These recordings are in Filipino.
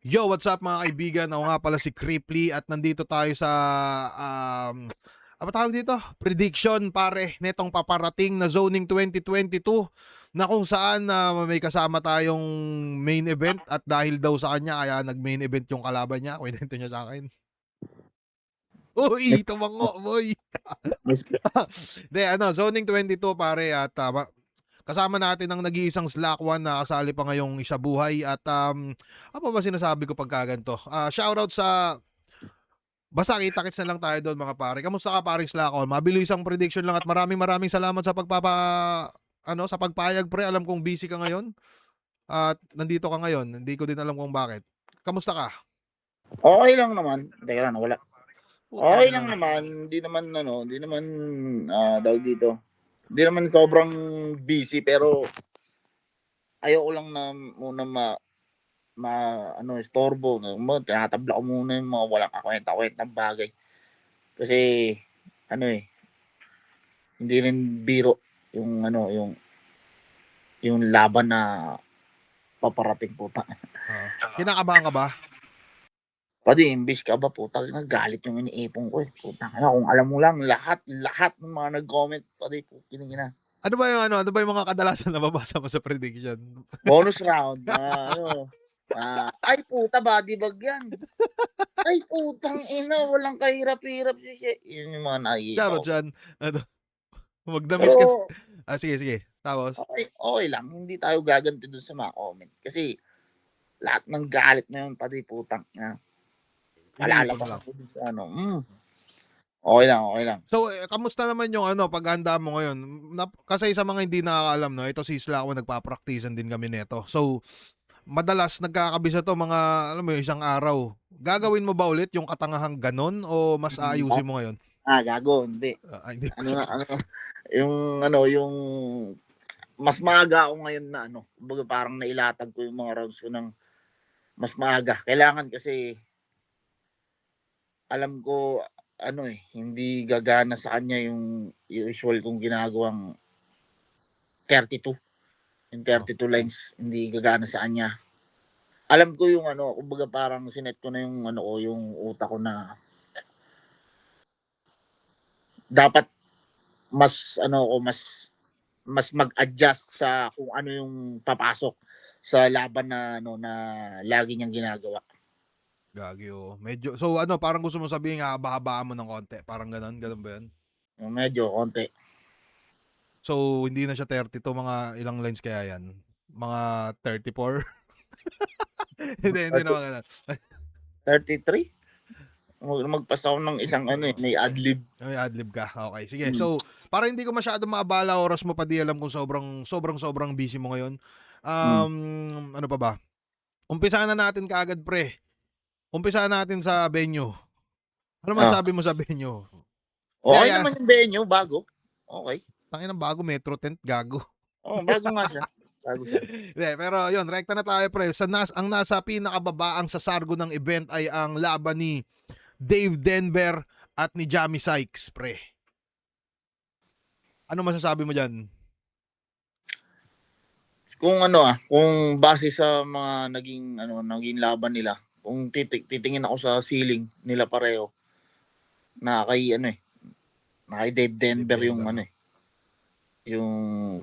Yo, what's up mga kaibigan? Ako nga pala si Cripply at nandito tayo sa ano tawag dito? Prediction pare netong paparating na Zoning 2022 na kung saan may kasama tayong main event at dahil daw sa kanya kaya nag-main event yung kalaban niya. Kwento niya sa akin. Uy, tumango, boy. De, Zoning 22 pare at kasama natin ang nag-iisang Slack One na kasali pa ngayong isa buhay at ano ba sinasabi ko pagka ganito? Shoutout sa basta kita-kits na lang tayo doon mga pare. Kamusta ka paring Slack One? Mabilisang prediction lang at maraming salamat sa sa pagpayag pre. Alam kong busy ka ngayon at nandito ka ngayon. Hindi ko din alam kung bakit. Kamusta ka? Okay lang naman. Teka lang, wala. Putang Okay ina. lang naman. Hindi naman, daw dito. Hindi naman sobrang busy, pero ayoko lang na muna istorbo. Tinatabla ko muna yung mga walang kakwenta-kwentang bagay. Kasi, hindi rin biro yung laban na paparating puta. Kinakabahan ka ba? Pati, imbis ka ba, puta, nagalit yung iniipon ko eh. Puta, kung alam mo lang, lahat ng mga nag-comment, pati, pukinig na. Ano ba yung mga kadalasan na mabasa mo sa prediction? Bonus round, ay puta, body bag yan. Ay putang ina, walang kahirap-hirap si She. Yun yung mga nakikita Shoutout ko. dyan. Magdamit Pero, kasi. Sige. Tapos? okay lang. Hindi tayo gaganti dun sa mga comment. Kasi, lahat ng galit na yun, pati putang ina. Iniipon mo Palalabas lang. ako dun sa Okay lang. So, kamusta naman yung paghahanda mo ngayon? Kasi sa mga hindi nakakaalam, no, ito si Slack, nagpa-practicean din kami nito. So, madalas nagkakabisa to mga, alam mo yung isang araw. Gagawin mo ba ulit yung katangahang ganon o mas ayusin mo ngayon? Gago, hindi. Hindi. Yung mas maaga ako ngayon na kumbaga parang nailatag ko yung mga rounds ko ng mas maaga. Kailangan kasi alam ko hindi gagana sa kanya yung usual kong ginagawang 32. Yung 32 lines hindi gagana sa kanya. Alam ko yung kumbaga parang sinet ko na yung yung utak ko na dapat mas mas mag-adjust sa kung ano yung papasok sa laban na lagi niyang ginagawa. Gagi, oh. Medyo, so parang gusto mo sabihin nga, haba-habaan mo ng konti. Parang ganon ba yun? Medyo konti. So, hindi na siya 32, mga ilang lines kaya yan? Mga 34? Hindi naman ganun. 33? Magpasa ako ng isang may adlib. May adlib ka. Okay, sige. So, para hindi ko masyado maabala oras mo, pa di alam kung sobrang busy mo ngayon. Ano pa ba? Umpisahan na natin kaagad, pre. Umpisahan natin sa venue. Ano masabi mo sa venue? Okay naman yung venue, bago. Okay. Tangin ng bago, Metro Tent, gago. Bago nga siya. Bago siya. Pero yun, rekta na tayo, pre. Ang nasa pinakababaang sa sargo ng event ay ang laban ni Dave Denver at ni Jamie Sykes, pre. Ano masasabi mo dyan? Kung base sa mga naging laban nila, kung titingin ako sa ceiling nila pareho, na kay Dave Denver yung yung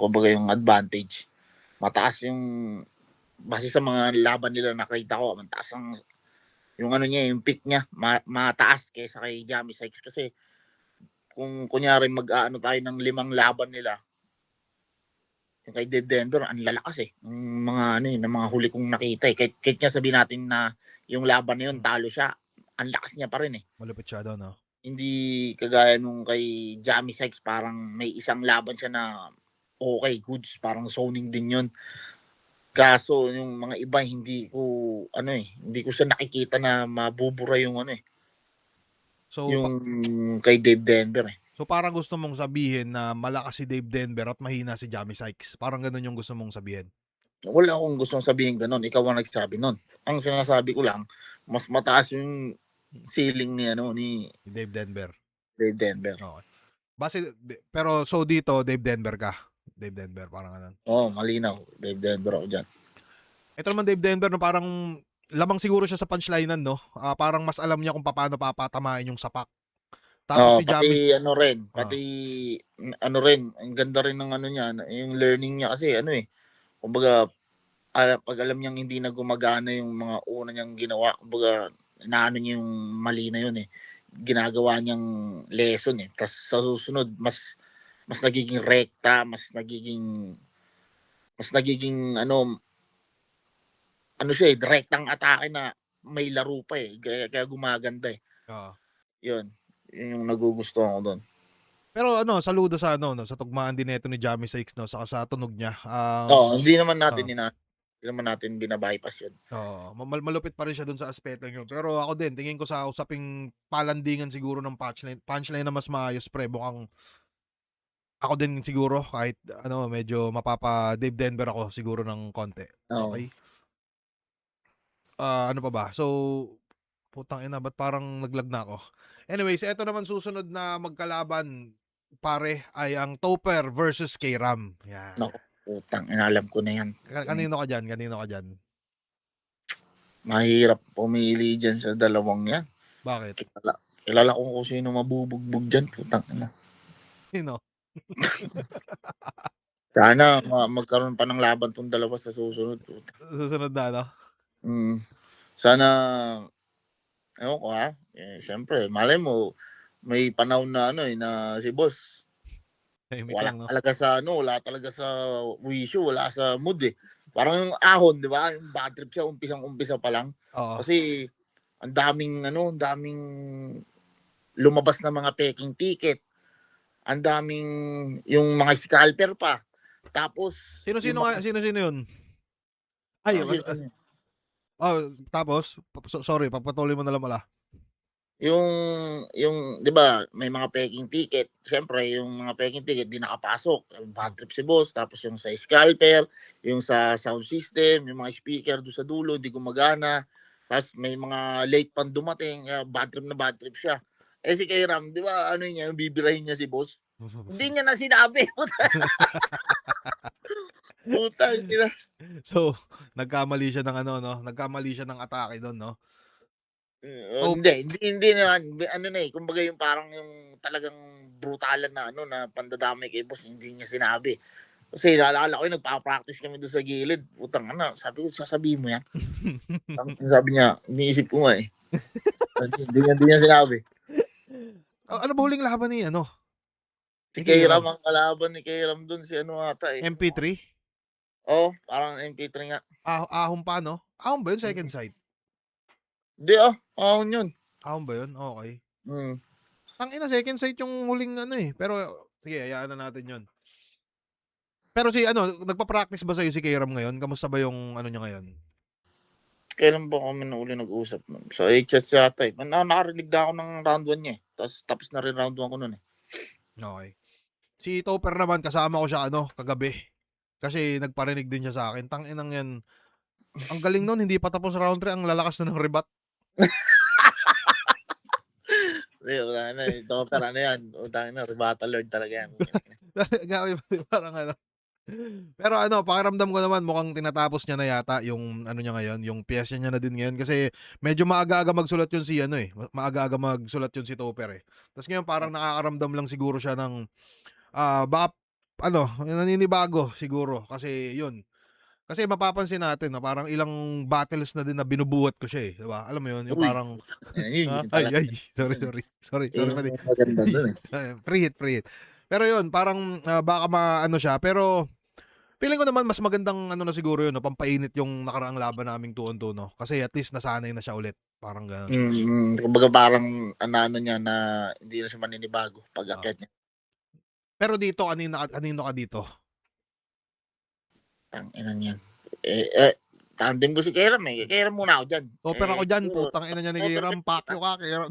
kumbaga yung advantage. Mataas yung base sa mga laban nila nakita ko, mataas ang yung yung pick niya, mataas kaysa kay Jamie Sykes kasi kung kunyari tayo ng 5 laban nila, yung kay Dave Denver, ang lalakas yung ng mga huli kong nakita kahit nga sabihin natin na yung laban na yun, talo siya, ang lakas niya pa rin Malupit siya daw, no? Hindi kagaya nung kay Jamie Sykes, parang may isang laban siya na okay, goods, parang zoning din yun. Kaso yung mga iba hindi ko siya nakikita na mabubura yung So, yung kay Dave Denver So parang gusto mong sabihin na malakas si Dave Denver at mahina si Jamie Sykes. Parang ganun yung gusto mong sabihin. Wala akong gustong sabihin ganun. Ikaw ang nagsabi nun. Ang sinasabi ko lang, mas mataas yung ceiling ni Dave Denver. Dave Denver. Okay. Pero so dito, Dave Denver ka. Dave Denver, parang ganun. Malinaw. Dave Denver ako dyan. Ito naman Dave Denver, no, parang lamang siguro siya sa punchlinean 'no, parang mas alam niya kung papaano papatamain yung sapak. Tapos Oo, si pati Jamis ano rin, oo, ano rin, ang ganda rin ng ano niya, yung learning niya kasi ano, eh, kumbaga, 'pag alam niyang hindi na gumagana yung mga una niyang ginawa, kumbaga inaano niya yung mali na yun, eh, ginagawa niyang lesson, eh. Tas sa susunod mas nagiging rekta, mas nagiging ano siya, eh, direktang atake na may laro pa, eh, kaya gumaganda, eh. oo. Yun, yun yung nagugustuhan ko dun. Pero ano, saludo sa ano 'no, sa tugmaan din nito ni Jamie Sakes 'no, saka sa tunog niya. Oo, Oo, hindi naman natin bina-bypass yun. oo, malupit pa rin siya dun sa aspetong yun. Pero ako din, tingin ko sa usaping palandingan siguro ng punchline na mas maayos pre, mukhang ako din siguro kahit ano, medyo mapapa-Dave Denver ako siguro ng konti. Oo. Okey. Ano pa ba? So, putang ina ba't parang nag-lag na ako. Anyways, eto naman susunod na magkalaban pare ay ang Topper versus K-Ram, 'yan. Naku, putang ina, alam ko na yan. Kanino ka diyan, kanino ka diyan? Mahirap pumili diyan sa dalawang yan. Bakit? Kilala kilala ko kung sino mabubugbog diyan, putang ina. Sino? Sana magkaroon pa ng laban 'tong dalawa sa susunod, puta. Susunod na ano? Mm. Sana ewan ko, siyempre malay mo may panahon na ano, eh, na si boss Tahimik wala lang 'no? talaga sa wala talaga sa wisyo, wala sa mood, eh. Parang yung Ahon, 'di ba, yung bad trip siya umpisang-umpisa pa lang. Oo. Kasi ang daming lumabas na mga pekeng ticket, ang daming yung mga scalper pa. Tapos Sino-sino yung nga mga sino-sino yun? Ay, sino tapos? Sorry papatuloy mo na lang pala. yung yung 'di ba may mga peking ticket, siyempre yung mga peking ticket 'di nakapasok, bad trip si boss, tapos yung sa scalper, yung sa sound system, yung mga speaker dun sa dulo hindi gumagana, ta's may mga late pang dumating, kaya bad trip siya. Eh, si Kairam 'di ba ano niya, bibirahin niya si boss, hindi niya na sinabi, putang ina. So, nagkamali siya ng ano 'no, nagkamali siya ng atake dun 'no? Oh, Hindi naman, ano na, eh, kumbaga yung parang yung talagang brutalan na ano, na pandadamay kay boss hindi niya sinabi. Kasi naalala ko yun nagpa-practice kami dun sa gilid, putang ina, sabi ko, "Sasabihin mo yan?" Sabi niya, iniisip ko nga, eh. Hindi niya sinabi. Ano ba huling laban ni ano, Si ni Kairam K-Ram? ang kalaban ni Kairam dun si ano ata, eh, MP3? oo, parang MP3 nga. Ahon pa 'no? Ahon ba yun, second Mm. sight? Hindi, Ahon yun. Ahon ba yun? Okey. Mm. Tangina second sight yung huling ano, eh, pero sige hayaan na natin yun. Pero si ano, nagpa-practice ba sa'yo si K-Ram ngayon? Kamusta ba yung ano niya ngayon? Kailan ba kami uli nag-usap nun? Sa HS yata, eh. Nakarinig na ako ng round 1 niya, eh, tapos na rin round 1 ko nun, eh. Okey. Si Topper naman kasama ko siya ano, kagabi. Kasi nagparinig din siya sa'kin, tanginang 'yan, ang galing nun hindi pa tapos round 3 ang lalakas na ng rebat. Hindi, wala na, eh, Topper ano yan, utangin na, Rebata Lord talaga yan. Grabe parang ano, pero ano pakiramdam ko naman mukhang tinatapos niya na yata yung ano niya ngayon, yung piyesa niya na din ngayon kasi medyo maaga-aga magsulat yun si ano, eh, maaga-aga magsulat yun si Topper, eh. Ta's ngayon parang nakakaramdam lang siguro siya ng, baka ano, naninibago siguro kasi yun. Kasi mapapansin natin na parang ilang battles na din na binubuhat ko siya, eh, 'di ba? Alam mo yun, yung Uy, parang yun ay, talaga ay, sorry, yun. sorry. Sorry, Yun sorry pati. yung maganda dun, eh. Free hit, free hit. Pero yun, parang, baka maano siya, pero feeling ko naman mas magandang ano na siguro yun 'no, pampainit yung nakaraang laban naming 2 on 2 'no, kasi at least nasanay na siya ulit, parang gano'n. Kumbaga parang ano niya na hindi na siya maninibago Oo. pag-akyat niya, Pero dito kanino ka dito? tangina niyan. Tandem ko si Kerem, eh, Kerem muna ako diyan. Topper ako diyan, Siguro putang ina niyan ni Topper ka Kairam, kita, Pacquiao ka, Kairam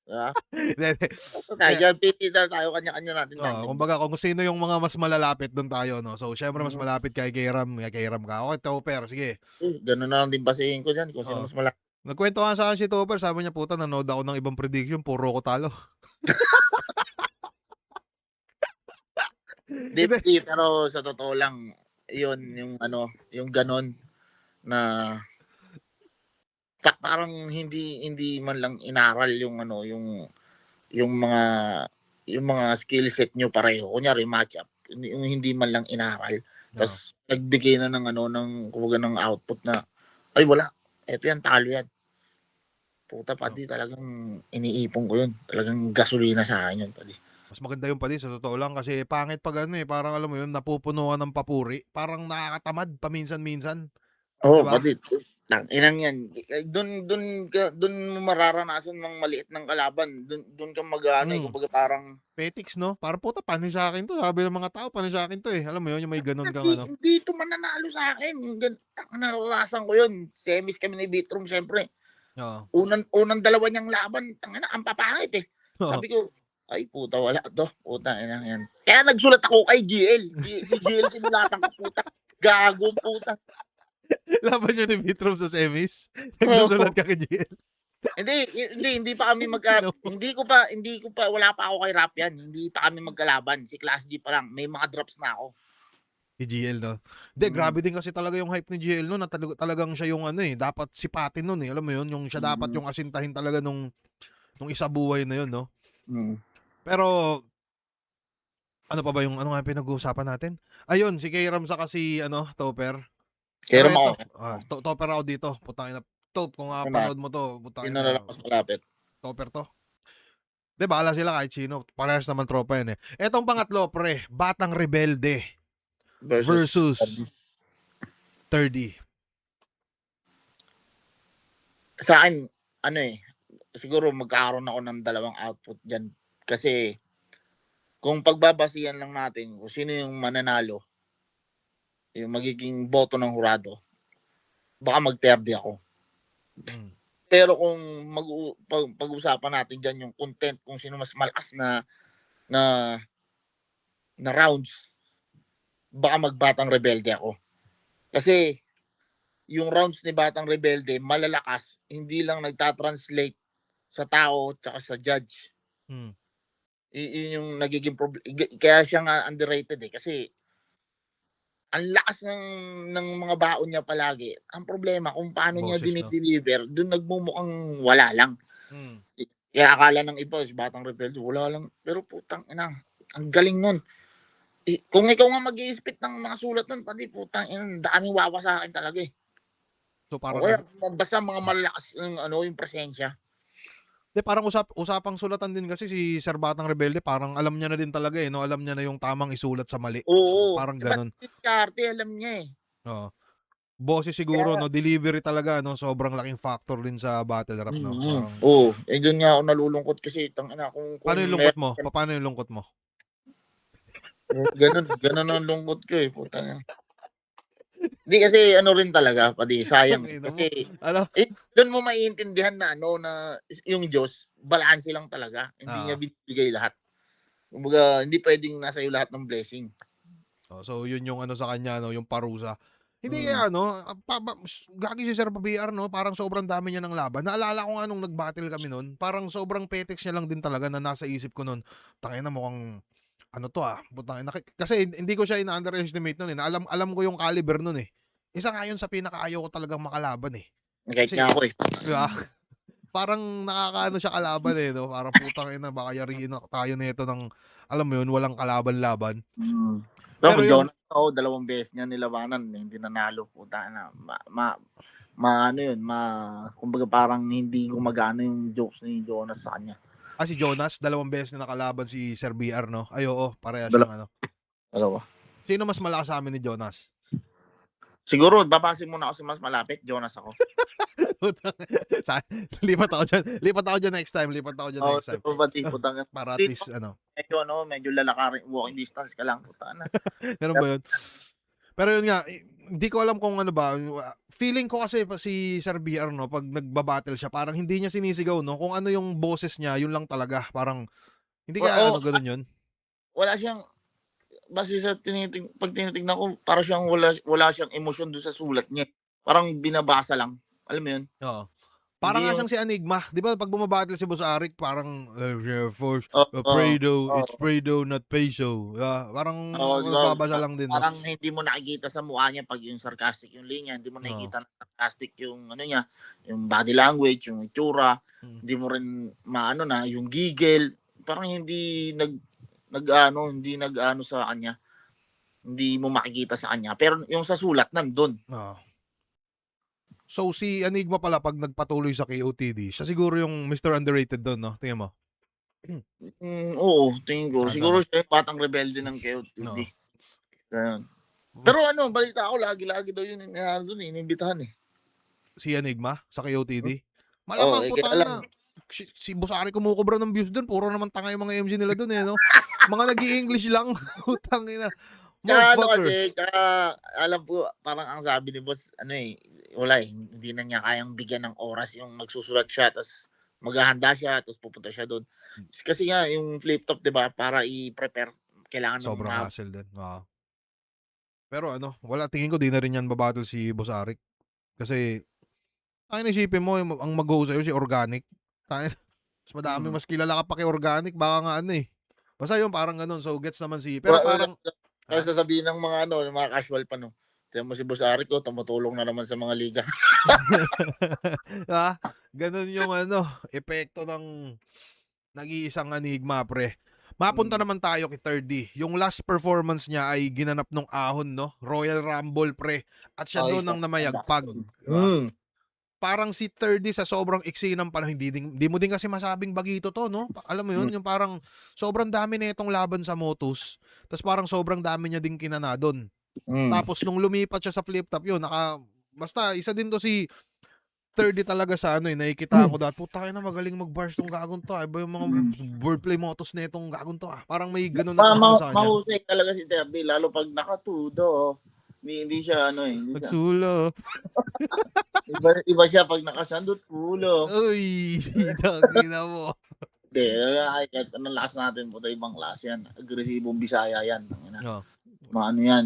'di ba? hindi, hindi. Topper tayo diyan, pipita tayo, kanya-kanya natin Oo, tandem diyan. kumbaga kung sino yung mga mas malalapit dun tayo 'no. So siyempre mas Mm, malapit kay Kairam ka. Okey, Topper sige. Gano'n na lang din basehin ko diyan kung sino Oo. mas malaki. Nagkuwento nga sa'kin si Topper sabi niya, "Puta nanood ako ng ibang prediction puro ko talo." 'Di, Hindi, pero sa totoo lang, 'yun yung ano, yung gano'n na parang hindi man lang inaral yung ano, yung mga skill set nyo pareho. Kunyari match up, yung hindi man lang inaral. Oo. Tas nagbigay na ng ano, kumbaga ng output na, ay wala, eto yan, talo yan. Puta, padi, talagang iniipon ko yun. Talagang gasolina sa akin yun, padi. Mas maganda yung padi, sa totoo lang, kasi pangit pag ano parang alam mo yun, napupuno ka ng papuri. Parang nakakatamad paminsan-minsan. Oo, Diba? padi. Inang yan. Doon mo mararanasan ng maliit ng kalaban. Doon ka mag-ano, kumbaga parang Petics, no? Parang puta, paano sa akin to? Sabi ng mga tao, paano sa akin to Alam mo yun, yung may ganun kang ano. hindi ito mananalo sa akin. Naranasan ko yun. Semis kami ni Bitrom, syempre. Oo. Unang dalawa niyang laban, tangina, ang papangit Oo. Sabi ko, ay puta, wala to. Puta, yan. Kaya nagsulat ako kay GL. Si GL sinulatan ko, puta. Gago, puta. Laban siya ni Bitrom sa semis. Nagsusulat ka kay GL. Hindi pa kami hindi ko pa, wala pa ako kay Rapian. Hindi pa kami magkalaban. Si Class G pa lang. May mga drops na ako. Si GL, no? Hindi, grabe din kasi talaga yung hype ni GL no, na talagang siya yung ano dapat sipatin nun Alam mo yun, yung siya dapat yung asintahin talaga nung isa buhay na yun, no? Pero, ano pa ba yung, ano nga pinag-uusapan natin? Ayun, si Kairam saka si, Topper. Pero Kairam ako. Topper ako dito. Putang ina. Top, kung panood mo to, putang Yun na ina. lang mas malapit. Topper to. Di, bahala sila kahit sino. Parehas naman tropa yun Etong pangatlo, pre, Batang Rebelde versus 30. Sa akin, siguro magkakaroon ako ng dalawang output dyan. Kasi, kung pagbabasihan lang natin kung sino yung mananalo, yung magiging boto ng hurado, baka mag-30 ako. Pero kung pag-usapan natin dyan yung content, kung sino mas malakas na rounds, baka mag-Batang Rebelde ako. Kasi, yung rounds ni Batang Rebelde, malalakas, hindi lang nagtatranslate sa tao at sa judge. Yun yung nagiging problem. Kaya siya nga underrated kasi ang lakas ng mga baon niya palagi. Ang problema, kung paano niya dinideliver, doon nagmumukhang wala lang. Kaya akala ng iba, si Batang Rebelde, wala lang. Pero putang ina, ang galing nun. Kung ikaw nga mag-i-spit ng mga sulat nun, pati putang ina, daming wawa sa akin talaga So parang kaya basta mga malakas yung presensya. Parang usapang sulatan din kasi si Sir Batang Rebelde, parang alam niya na din talaga no, alam niya na yung tamang isulat sa mali. Oo, parang ganoon. Alam niya Oo. Boses siguro no, delivery talaga no, sobrang laking factor din sa battle rap no. Parang doon nga ako nalulungkot kasi tangina kung paano yung lungkot mo? Paano yung lungkot mo? Ganun ang lungkot ko putang. Hindi kasi rin talaga, padi sayang kasi doon mo maiintindihan na na yung Diyos, balanse lang talaga. Hindi niya binibigay lahat. Kumbaga, hindi pwedeng nasa iyo lahat ng blessing. So yun yung sa kanya no, yung parusa. Hindi kaya gagi si Sir BR no, parang sobrang dami niya ng laban. Naalala ko nga nung nag-battle kami noon, parang sobrang petex niya lang din talaga na nasa isip ko noon. Tangina mukhang putang ina. Kasi hindi ko siya ina-underestimate noon Alam ko yung caliber noon Isa nga yun sa pinakaayaw ko talagang makalaban Kahit nga ako Diba? Parang nakakaano siya kalaban no. Parang putang ina, baka yariin tayo nito ng alam mo yun, walang kalaban-laban. Pero yun, dalawang beses niya nilabanan, hindi nanalo, puta na. Kumbaga parang hindi gumagana yung jokes ni Jonas sa kanya. Si Jonas, dalawang beses na nakalaban si Sir BR no. Ay oo, parehas siyang Dalawa. Sino mas malakas sa amin ni Jonas? Siguro, babasin muna ako sa mas malapit. Jonas ako. Lipat ako dyan next time. Para at least, medyo lalakarin, walking distance ka lang. Ganun ba yun? Pero yun nga, hindi ko alam kung ano ba. Feeling ko kasi si Sir BR no, pag nagbabattle siya, parang hindi niya sinisigaw no. Kung ano yung boses niya, yun lang talaga. Parang, hindi kaya ganun yun? Wala siyang, basta sa pag tinitingnan ko, parang siyang wala siyang emosyon doon sa sulat niya. Parang binabasa lang. Alam mo yun? Oo. Parang Hindi nga yung siyang si Enigma. 'Di ba pag bumabattle si Boss Arik parang force oo, Fredo, it's oo. Fredo not peso. Parang Oo, 'di ba, nagbabasa lang din, no? parang hindi mo nakikita sa mukha niya 'pag yung sarcastic yung linya, hindi mo Oo. nakikita na sarcastic yung ano niya, yung body language, yung itsura, Mm. hindi mo rin maano na yung giggle, parang hindi nag-ano sa kanya, hindi mo makikita sa kanya, pero yung sa sulat nandun. Oo. So si Enigma pala 'pag nagpatuloy sa KOTD, siya siguro yung Mr. Underrated dun, 'no? Tingin mo? Oo, tingin ko Chance, siguro ano? siya yung batang rebelde ng KOTD, Oo. gano'n. Pero Mas ano, balita ko lagi-lagi daw yun inaano dun, inimbitahan, eh. si Enigma sa KOTD? Oo, Malamang, kaya lang putangina. Si Boss Arik kumukubra ng views dun, puro naman tanga yung mga MC nila dun, eh, no? Mga nag-i-English lang, putangina. tsaka ano Motherfucker. kasi, tsaka alam ko parang ang sabi ni boss ano, eh, wala, eh, hindi na niya kayang bigyan ng oras yung magsusulat siya ta's maghahanda siya ta's pupunta siya dun. Kasi nga yung flip top 'di ba, para i-prepare kailangan ng Sobrang hassle din, oo. Pero ano, wala, tingin ko 'di na rin yan ba-battle si Boss Arik. Kasi tangina, isipin mo yung ang mag-go sa'yo si Organic. Tangina, mas madaming mm. mas kilala ka pa kay Organic, baka nga ano, eh. Basta yun parang gano'n, so gets naman pero Wala parang kaya ha? sasabihin ng mga ano, ng mga casual pa 'no, "Tignan mo si Boss Eric oh, tumutulong na naman sa mga liga." 'Di ba? Gano'n yung ano, epekto ng nag-iisang Enigma, pre. Mapunta Mm. naman tayo kay 3D. Yung last performance niya ay ginanap nung Ahon, 'no? Royal Rumble, pre. At siya Okey doon siya, ang lakas namayagpag, nun. 'di ba? Parang si 3D sa sobrang iksi ng panahon, hindi mo din kasi masabing bagito 'to, 'no? Alam mo Hmm, 'yun, yung parang sobrang dami nitong laban sa Motus, ta's parang sobrang dami niya ding kinana do'n. hmm. Tapos nung lumipat siya sa flip top, 'yun basta isa din 'to si 3D talaga sa ano, eh, nakikitaan ko dati, "Putangina, magaling mag-bars 'tong gagong 'to, iba yung mga wordplay Motus nitong gagong 'to, ah." Parang may gano'n Ma akong ma ano sa kanya. mahusay talaga si Terry lalo 'pag nakatudo. Hindi siya ano, eh, hindi siya Nagsulo, iba siya 'pag nakasandot ulo. uy, sitang ina mo. Hindi, kahit anong lakas natin puta ibang klase yan, agresibong Bisaya yan, tangina. Oo, Maano yan,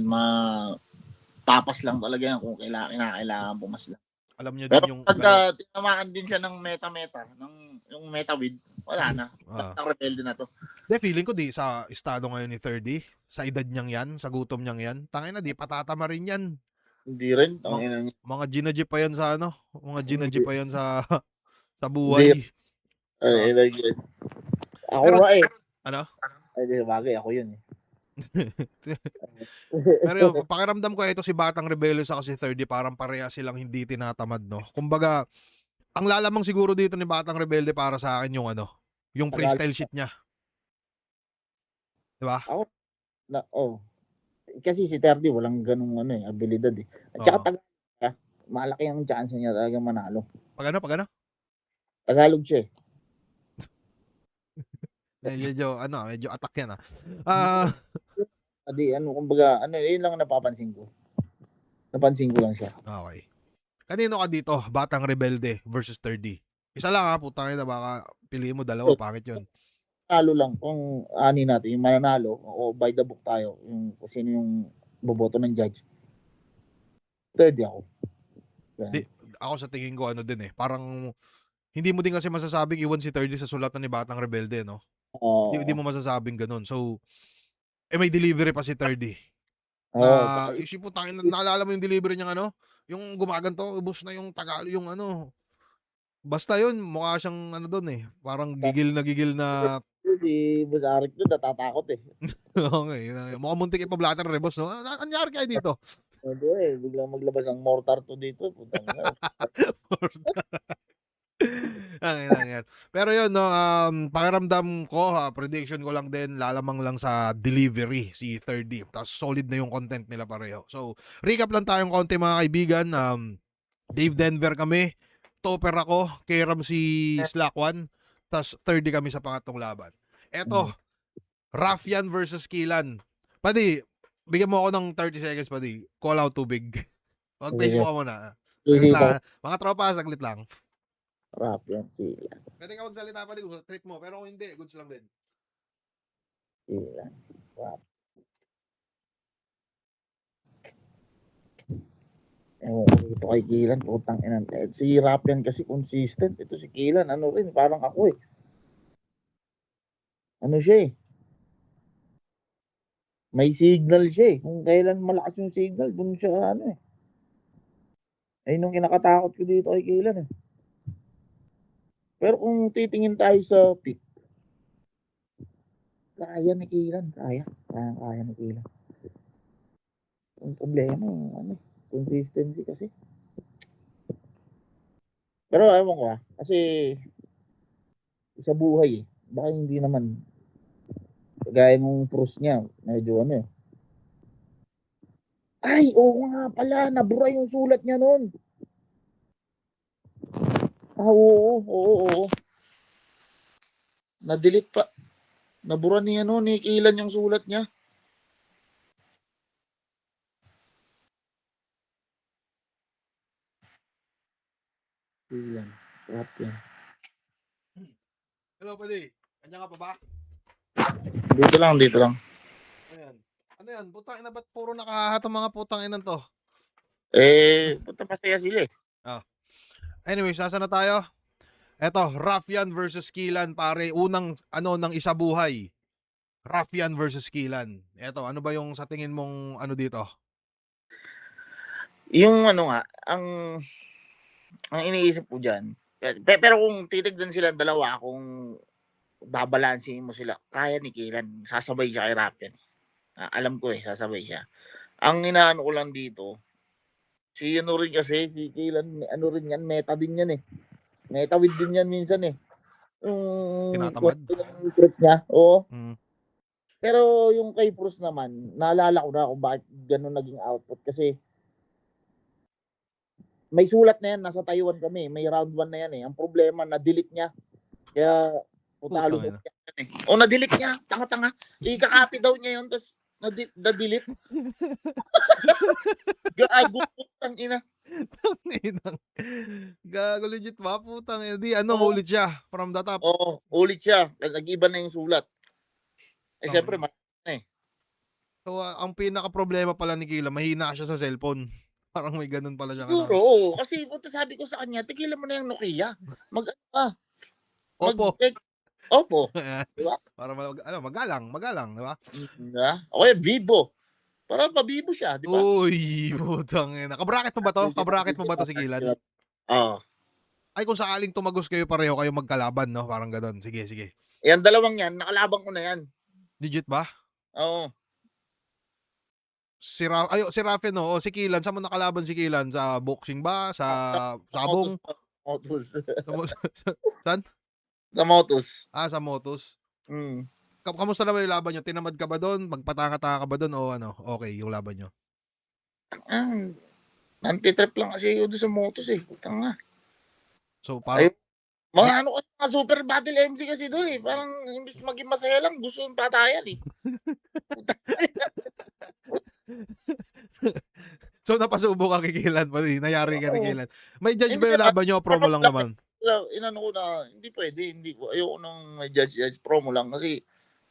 tapas lang talaga yan kung kinakailangan pumaslang. alam niya Pero din yung galaw, pagka tinamaan din siya ng meta-meta, yung meta win, wala na. ah. Basta rebelde na 'to. 'Di, feeling ko 'di sa estado ngayon ni 30, sa edad niyang 'yan, sa gutom niyang 'yan, tangina 'di patatama rin 'yan. Hindi rin, Mga tangina niya. mga Gina-G pa 'yan sa ano, mga Gina-G Hindi, pa 'yan sa sa hindi, buhay, 'di ba? tangina niya. Ako Pero nga, eh. ano, Ay, di sabagay ako yun, eh. pero yung pakiramdam ko ito si Batang Rebelde saka si 30 parang parehas silang hindi tinatamad, 'no? Kumbaga, ang lalamang siguro dito ni Batang Rebelde para sa akin yung ano, yung Tagalog freestyle shit niya, 'di ba? ako kasi si Terry walang gano'ng ano, eh, abilidad, eh. At saka Oo. Tagalog siya, malaki ang tsansa niya talagang manalo. 'Pag ano? Tagalog siya, eh. Medyo attack 'yan, ah. Ah, Ano kumbaga ano, yun lang ang napapansin ko. Napansin ko lang siya. okey. Kanino ka dito, Batang Rebelde versus 30? Isa lang, ha, putang ina, baka piliin mo dalawa, Eh, pangit 'yun. talo lang kung aanuhin natin yung mananalo o by the book tayo, yung kung sino yung boboto ng judge, Terry ako, Di gano'n. ako sa tingin ko ano din, eh, parang hindi mo din kasi masasabing iwan si 30 sa sulatan ni Batang Rebelde, 'no? Hindi Oo, mo masasabing gano'n. So, may delivery pa si 30 oo, na putangina, naalala mo yung delivery niyang ano, yung gumaganto, ubos na yung Tagalog, yung ano, basta 'yun mukha siyang ano dun, eh, parang gigil na si Boss Arik dun natatakot, eh. oo nga, eh, mukhang muntik ipa-blatter reverse, 'no? Anyari kaya dito? Puwede, eh, biglang maglabas ang Mortar 2 dito, putang ina. Ang yan. Pero yun, 'no, pakiramdam ko, prediction ko lang din, lalamang lang sa delivery si 30, ta's solid na yung content nila pareho. So, recap lang tayong konti, mga kaibigan. Dave Denver kami, Topper ako, Keram si Slack One, ta's 30 kami sa pangatlong laban. Eto, Hmm, Rafyan versus Kilan. Padi, bigyan mo ako ng 30 seconds, padi. Call out tubig. sige, Mag-Facebook ka muna. Saglit isip lang, ako, ha. Mga tropa, saglit lang. rap yan, sila, Pwede ka magsalita pa din kung sa trip mo, pero kung hindi, goods lang din. sila, rap. Ewan ko dito kay Kilan, putang ina. Si Rapian kasi consistent. Ito si Kilan, ano rin, parang ako eh. Ano siya eh. May signal siya eh. Kung kailan malakas yung signal, dun siya ano eh. Ayun yung kinakatakot ko dito kay Kilan eh. Pero kung titingin tayo sa pick, kaya ni Kilan, kaya. Kaya ni Kilan. Ang problema, ano, consistency kasi. Pero ewan ko kasi sa buhay eh. Baka hindi naman, kagaya nung pros niya, medyo ano eh. Ay, oo nga pala, nabura yung sulat niya noon. Oo. Na-delete pa. Nabura niya noon, ni Kilan yung sulat niya. Kilan. Crap yan. Hello, buddy. Kanya ka pa ba? Dito lang. Ayan. Ano yan? Putang ina, ba't puro nakahahat ang mga putang inan to? Punta masaya sila eh. Ah. Anyways, nasa na tayo? Eto, Raffian versus Kilan, pare. Unang, ng isa buhay. Raffian versus Kilan. Eto, ano ba yung sa tingin mong ano dito? Yung ano nga, ang iniisip ko dyan, pero kung titignan sila dalawa, kung babalansin mo sila, kaya ni Kilan, sasabay siya kay Rapian. Alam ko sasabay siya. Ang inaano ko lang dito, si Kilan, ano rin yan, meta din yan eh. Metawid din yan minsan eh. Yung Tinatamad? trip niya, oo. Mm. Pero yung kay Bruce naman, naalala ko na kung bakit ganun naging output. Kasi may sulat na yan, nasa Taiwan kami. May round 1 na yan eh. Ang problema, na-delete niya. Kaya, Putang putalo ina. yan eh. O, na-delete niya. Tanga-tanga. Ikakopy daw niya yun, tapos na-delete. Gago, putang ina. Tangina. Gago legit ba? Putang ina. Di Oo, ulit siya from the top. ulit siya. Nag-iba na yung sulat. Siyempre, Tangina. na eh. So, ang pinaka problema pala ni Kila, mahina siya sa cellphone. Parang may ganun pala siyang Siguro, ano. oo. Kasi, sabi ko sa kanya, tigilan mo na yung Nokia. Mag, mag, Opo. Opo. Diba? Para magalang, di ba? Diba? O kaya Vivo. Para pa-Vivo siya, di ba? Uy, putang ina. Kabraket mo ba to? Kabraket mo ba to si Kilan? Oo. Ay, kung sakaling tumagos kayo pareho kayo magkalaban, no? Parang ganun. Sige, sige. Yan, dalawang yan, nakalabang ko na yan. Legit ba? Oo. Si Rafi, no? O si Kilan, saan mo nakalaban si Kilan? Sa boxing ba? Sa Sa Motus. sabong? Motus. Saan? Sa Motus. Sa Motos. Mm. Kamusta naman yung laban nyo? Tinamad ka ba doon? Magpatanga-tanga ka ba doon? O ano? Okay yung laban nyo? Anti-trip lang kasi yun sa Motus eh. Putang nga. So, Ay, parang, mga ano kasi, mga super battle MC kasi doon eh. Parang imbis maging masaya lang, gusto yung patayan eh. so napasubo ka kay Kilan pa rin. Nayari ka ni Oo. Kilan. May judge Hindi ba yung naman, laban nyo? Promo lang naman. inano ko na, hindi pwede, hindi ko, ayoko nang may judge, promo lang kasi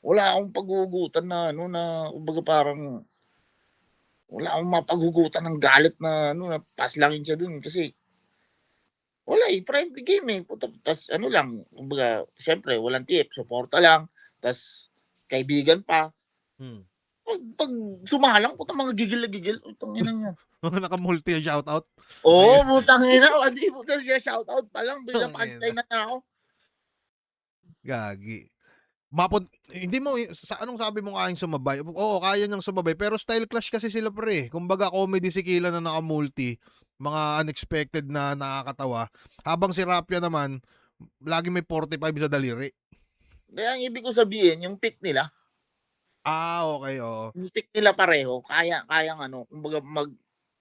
wala akong paghugutan na, ano na, kumbaga parang, wala akong mapaghugutan ng galit na, ano, na paslangin siya dun kasi, wala friendly game eh. Tas ano lang, kumbaga, syempre, walang tip, suporta lang, tas kaibigan pa. Hmm. Pag sumalang, mga gigil na gigil, utang ina niya. Naka-multi yung shoutout. Oo, Ayun. putang ina, hindi mo siya shoutout pa lang, bila punchline na ako. Gagi. Hindi mo, sa anong sabi mo kayang sumabay? Oo, kaya niyang sumabay. Pero style clash kasi sila pre. Kumbaga comedy si Kila na naka-multi. Mga unexpected na nakakatawa. Habang si Rapia naman, lagi may 45 sa daliri. Kaya ang ibig ko sabihin, yung pick nila, Okay, oo. yung pick nila pareho, kayang ano, kumbaga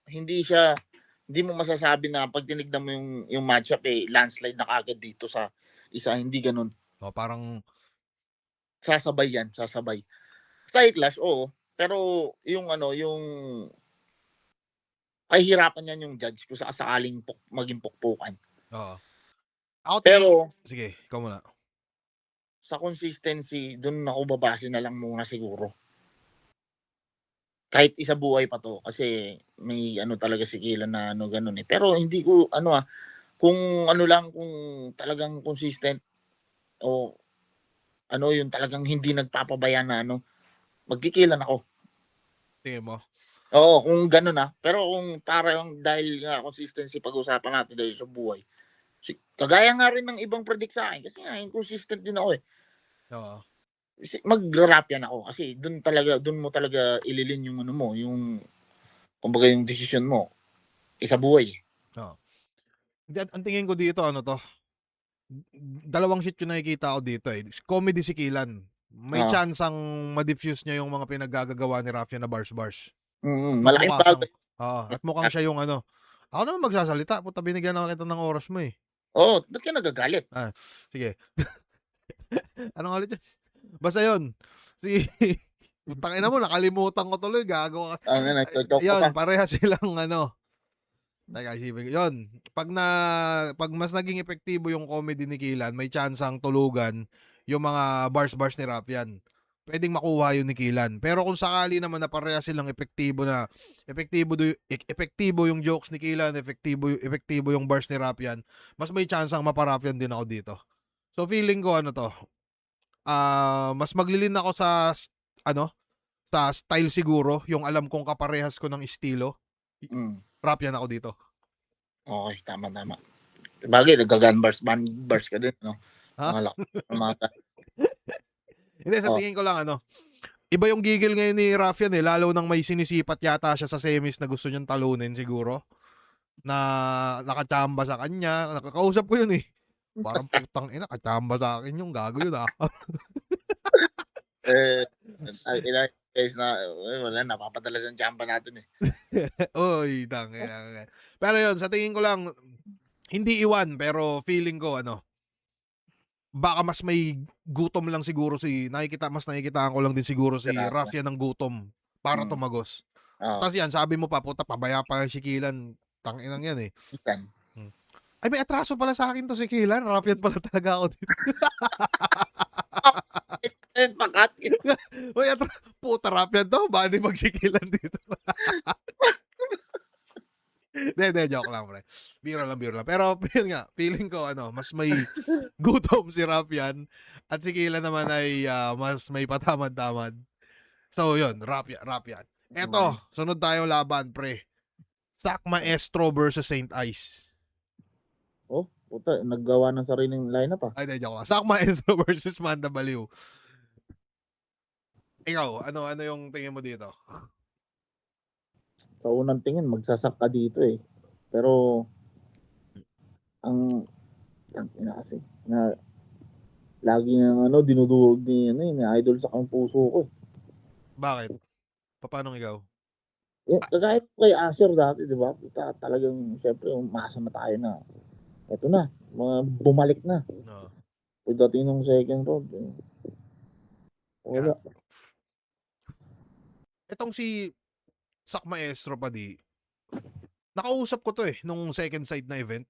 hindi mo masasabi na pag tinignan mo yung matchup landslide na kagad dito sa isa, hindi ganun. Parang, Sasabay yan, sasabay. Style clash, oo. Pero yung ano, yung kahihirapan yan yung judge kung sakaling maging pukpukan. oo. Ako Pero sige, ikaw muna. sa consistency, dun ako babase na lang muna siguro. kahit isa buhay pa 'to kasi may ano talaga si Kilan na ano gano'n, eh. Pero hindi ko ano, kung ano lang, kung talagang consistent o ano yung talagang hindi nagpapabaya na ano, magki-Kilan ako. Tingin mo? Oo, kung gano'n, pero kung parang dahil nga consistency pag-usapan natin dahil sa buhay, kagaya nga rin ng ibang predict sa'kin kasi nga inconsistent din ako, eh. Oo. Magra-Rapian ako kasi dun mo talaga ililin yung ano mo, yung kumbaga yung desisyon mo, isa buhay, eh. Oo. Hindi, ang tingin ko dito ano 'to, dalawang shit yung nakikita ko dito, eh. Comedy si Kilan. May Oo, chance ang ma-diffuse niya yung mga pinaggagawa ni Rafia na bars-bars. At malaking magmukha siyang bagay. oo, at mukhang siya yung ano, ako naman magsasalita, puta binigyan naman kita ng oras mo, eh. Oo, ba't ka nagagalit? Ah, sige. Ano nga ulit yun? Basta yun, si putangina mo nakalimutan ko tuloy, gago ka. Ano, nagjo-joke ka pa. Ayun, parehas silang ano, teka isipin ko, yun, 'pag mas naging epektibo yung comedy ni Kilan, may tsansang tulugan yung mga bars-bars ni Rapian. Puwedeng makuha yun ni Kilan. Pero kung sakali naman na parehas silang epektibo yung jokes ni Kilan, epektibo yung bars ni Rapian, mas may tsansang mapa-Rapian din ako dito. So feeling ko ano 'to, mas maglilin ako sa ano, sa style siguro, yung alam kong kaparehas ko ng estilo, Hmm, Rapian ako dito. okey, tama, tama. Sabagay gun bars ka din 'no? Ha? Mga lakas ng mga Hindi, sa oh, tingin ko lang ano, iba yung gigil ngayon ni Rafian, eh, lalo nang may sinisipat yata siya sa semis na gusto niyang talunin siguro, na nakachamba sa kanya, nakakausap ko yun, eh. Parang putang ina, kachamba sa'kin yung gago yun, eh, ilang beses na wala napapadala sa tiyamba natin, eh. Uy, tangina. Pero yun, sa tingin ko lang, hindi iwan, pero feeling ko ano, baka mas may gutom lang siguro mas nakikitaan ko lang din siguro si Grabe, Raffia ng gutom para mm, tumagos. oo, Tas yan, sabi mo pa, puta pabaya pa si Kilan, tanginang yan, eh. minsan. Hmm. Ay, may atraso pala sa akin 'to si Kilan, Raffian pala talaga ako dito. Pakat. Uy, puta Raffian 'to, baka di magsikilan dito. Hindi, joke lang pre. Biro lang. Pero yun nga, feeling ko ano, mas may gutom si Raffian at si Kilan naman ay, mas may patamad-tamad. So yun, Raffian. Eto, sunod tayong laban pre. Sac Maestro versus Saint Ice. Oh, puta naggawa ng sariling lineup, Ay, hindi, joke lang. Sac Maestro versus Manda Baliw. Ikaw, ano yung tingin mo dito? Sa unang tingin magsasak ka dito, eh. Pero ang tangina kasi na lagi ngang ano dinudurog ni ano, ni Idol sa kang puso ko, eh. Bakit? Papaanong ikaw? Kagaya ko kay Acer dati 'di ba, talagang siyempre umasa na tayo na eto na, bumalik na. Oo. Pagdating nung second round, Yan. wala. Etong si Sac Maestro pa di, nakausap ko 'to, eh, nung second side na event.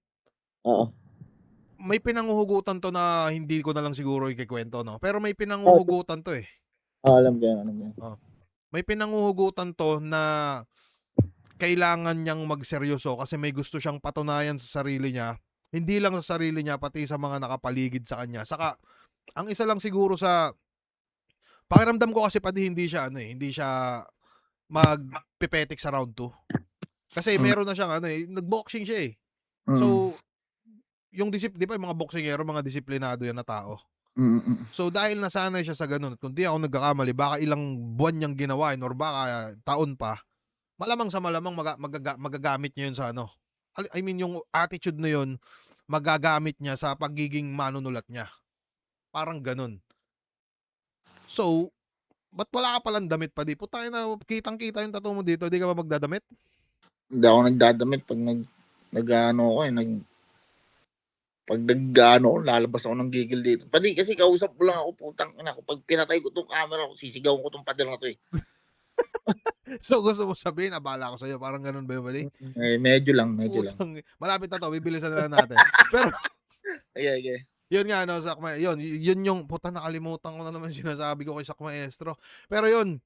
Oo. May pinanghuhugutan 'to na hindi ko na lang siguro ikukuwento 'no, pero may Oo, pinanghuhugutan 'to, eh. alam ko yan, alam ko yan. Oh, may pinanghuhugutan 'to na kailangan niyang magseryoso kasi may gusto siyang patunayan sa sarili niya. Hindi lang sa sarili niya, pati sa mga nakapaligid sa kanya. Saka ang isa lang siguro sa pakiramdam ko kasi pati hindi siya ano, eh, hindi siya magpipetik sa round 2. Kasi Hmm, meron na siyang ano, eh, nag-boxing siya, eh. mm. So, yung 'di ba yung mga boksingero mga disiplinado yan na tao. Mm, mm. So, dahil nasanay siya sa gano'n at kung 'di ako nagkakamali baka ilang buwan niyang ginawa yun or baka taon pa, malamang sa malamang magagamit niya yun sa ano, I mean yung attitude na yun, magagamit niya sa pagiging manunulat niya, parang gano'n. So, ba't wala ka palang damit pa di, putangina kitang-kita yung tattoo mo dito, 'di ka ba magdadamit? Hindi ako nagdadamit 'pag nag-aano ako, 'pag nag-aano ako lalabas ako ng gigil dito. Pati kasi kausap mo lang ako, putang ina, kapag pinatay ko 'tong camera ko sisigawan ko 'tong pader na 'to, eh. So, gusto mo sabihin abala ako sa'yo, parang gano'n ba yung mali? Eh, medyo lang, medyo lang. Putang malapit na 'to, bibilisan na lang natin. Pero Sige, sige. yun nga 'no, yun yung puta nakalimutan ko na naman yung sinasabi ko kay Sac Maestro. Pero yun,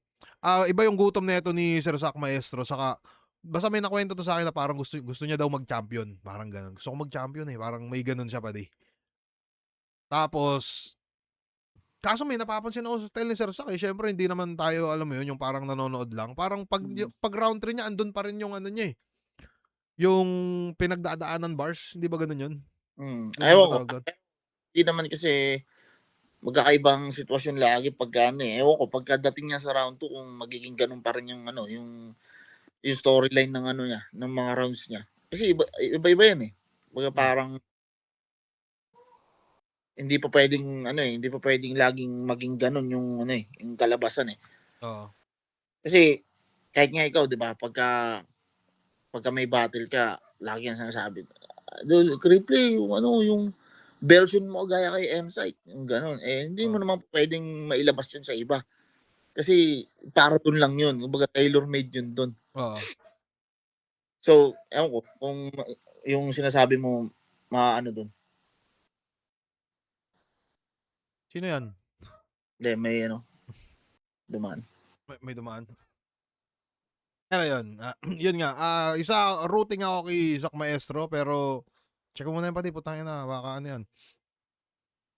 Iba yung gutom nito ni Sir Zack Maestro, saka basta may nakwento 'to sa'kin na parang gusto gusto niya daw mag-champion, parang gano'n. "Gusto ko mag-champion, eh." Parang may gano'n siya padi. Tapos kaso may napapansin ako sa style ni Sir Zack, eh, siyempre hindi naman tayo alam mo 'yun, yung parang nanonood lang. Parang 'pag Mm. 'pag round 3 niya andun pa rin yung ano niya, eh, yung pinagdadaanan bars, hindi ba gano'n 'yun? Ano ba Ewan ko, tawag dun? hindi naman kasi magkakaibang sitwasyon lagi pagka ano, eh, ewan ko pagkadating niya sa round 2 kung magiging gano'n pa rin yung ano, yung storyline ng ano niya, ng mga rounds niya. Kasi iba-iba 'yan, eh. Kumbaga Hmm, parang hindi pa puwedeng ano, eh, hindi pa puwedeng laging maging gano'n yung ano, eh, yung kalabasan, eh. oo. Kasi kahit nga ikaw 'di ba, pagka may battle ka, lagi yang sinasabi, "Idol, Crippy yung ano, yung version mo gaya kay M-Sight," yung gano'n. Eh, hindi mo Oo, naman puwedeng mailabas yun sa iba. Kasi para dun lang yun, kumbaga tailor-made yun dun. oo. So, ewan ko kung yung sinasabi mo maaano dun, Sino 'yan? hindi may ano, dumaan. May dumaan? Pero 'yun, 'yun nga, isa rooting ako kay Zack Maestro, pero check mo muna 'yan pati, putangina baka ano 'yan.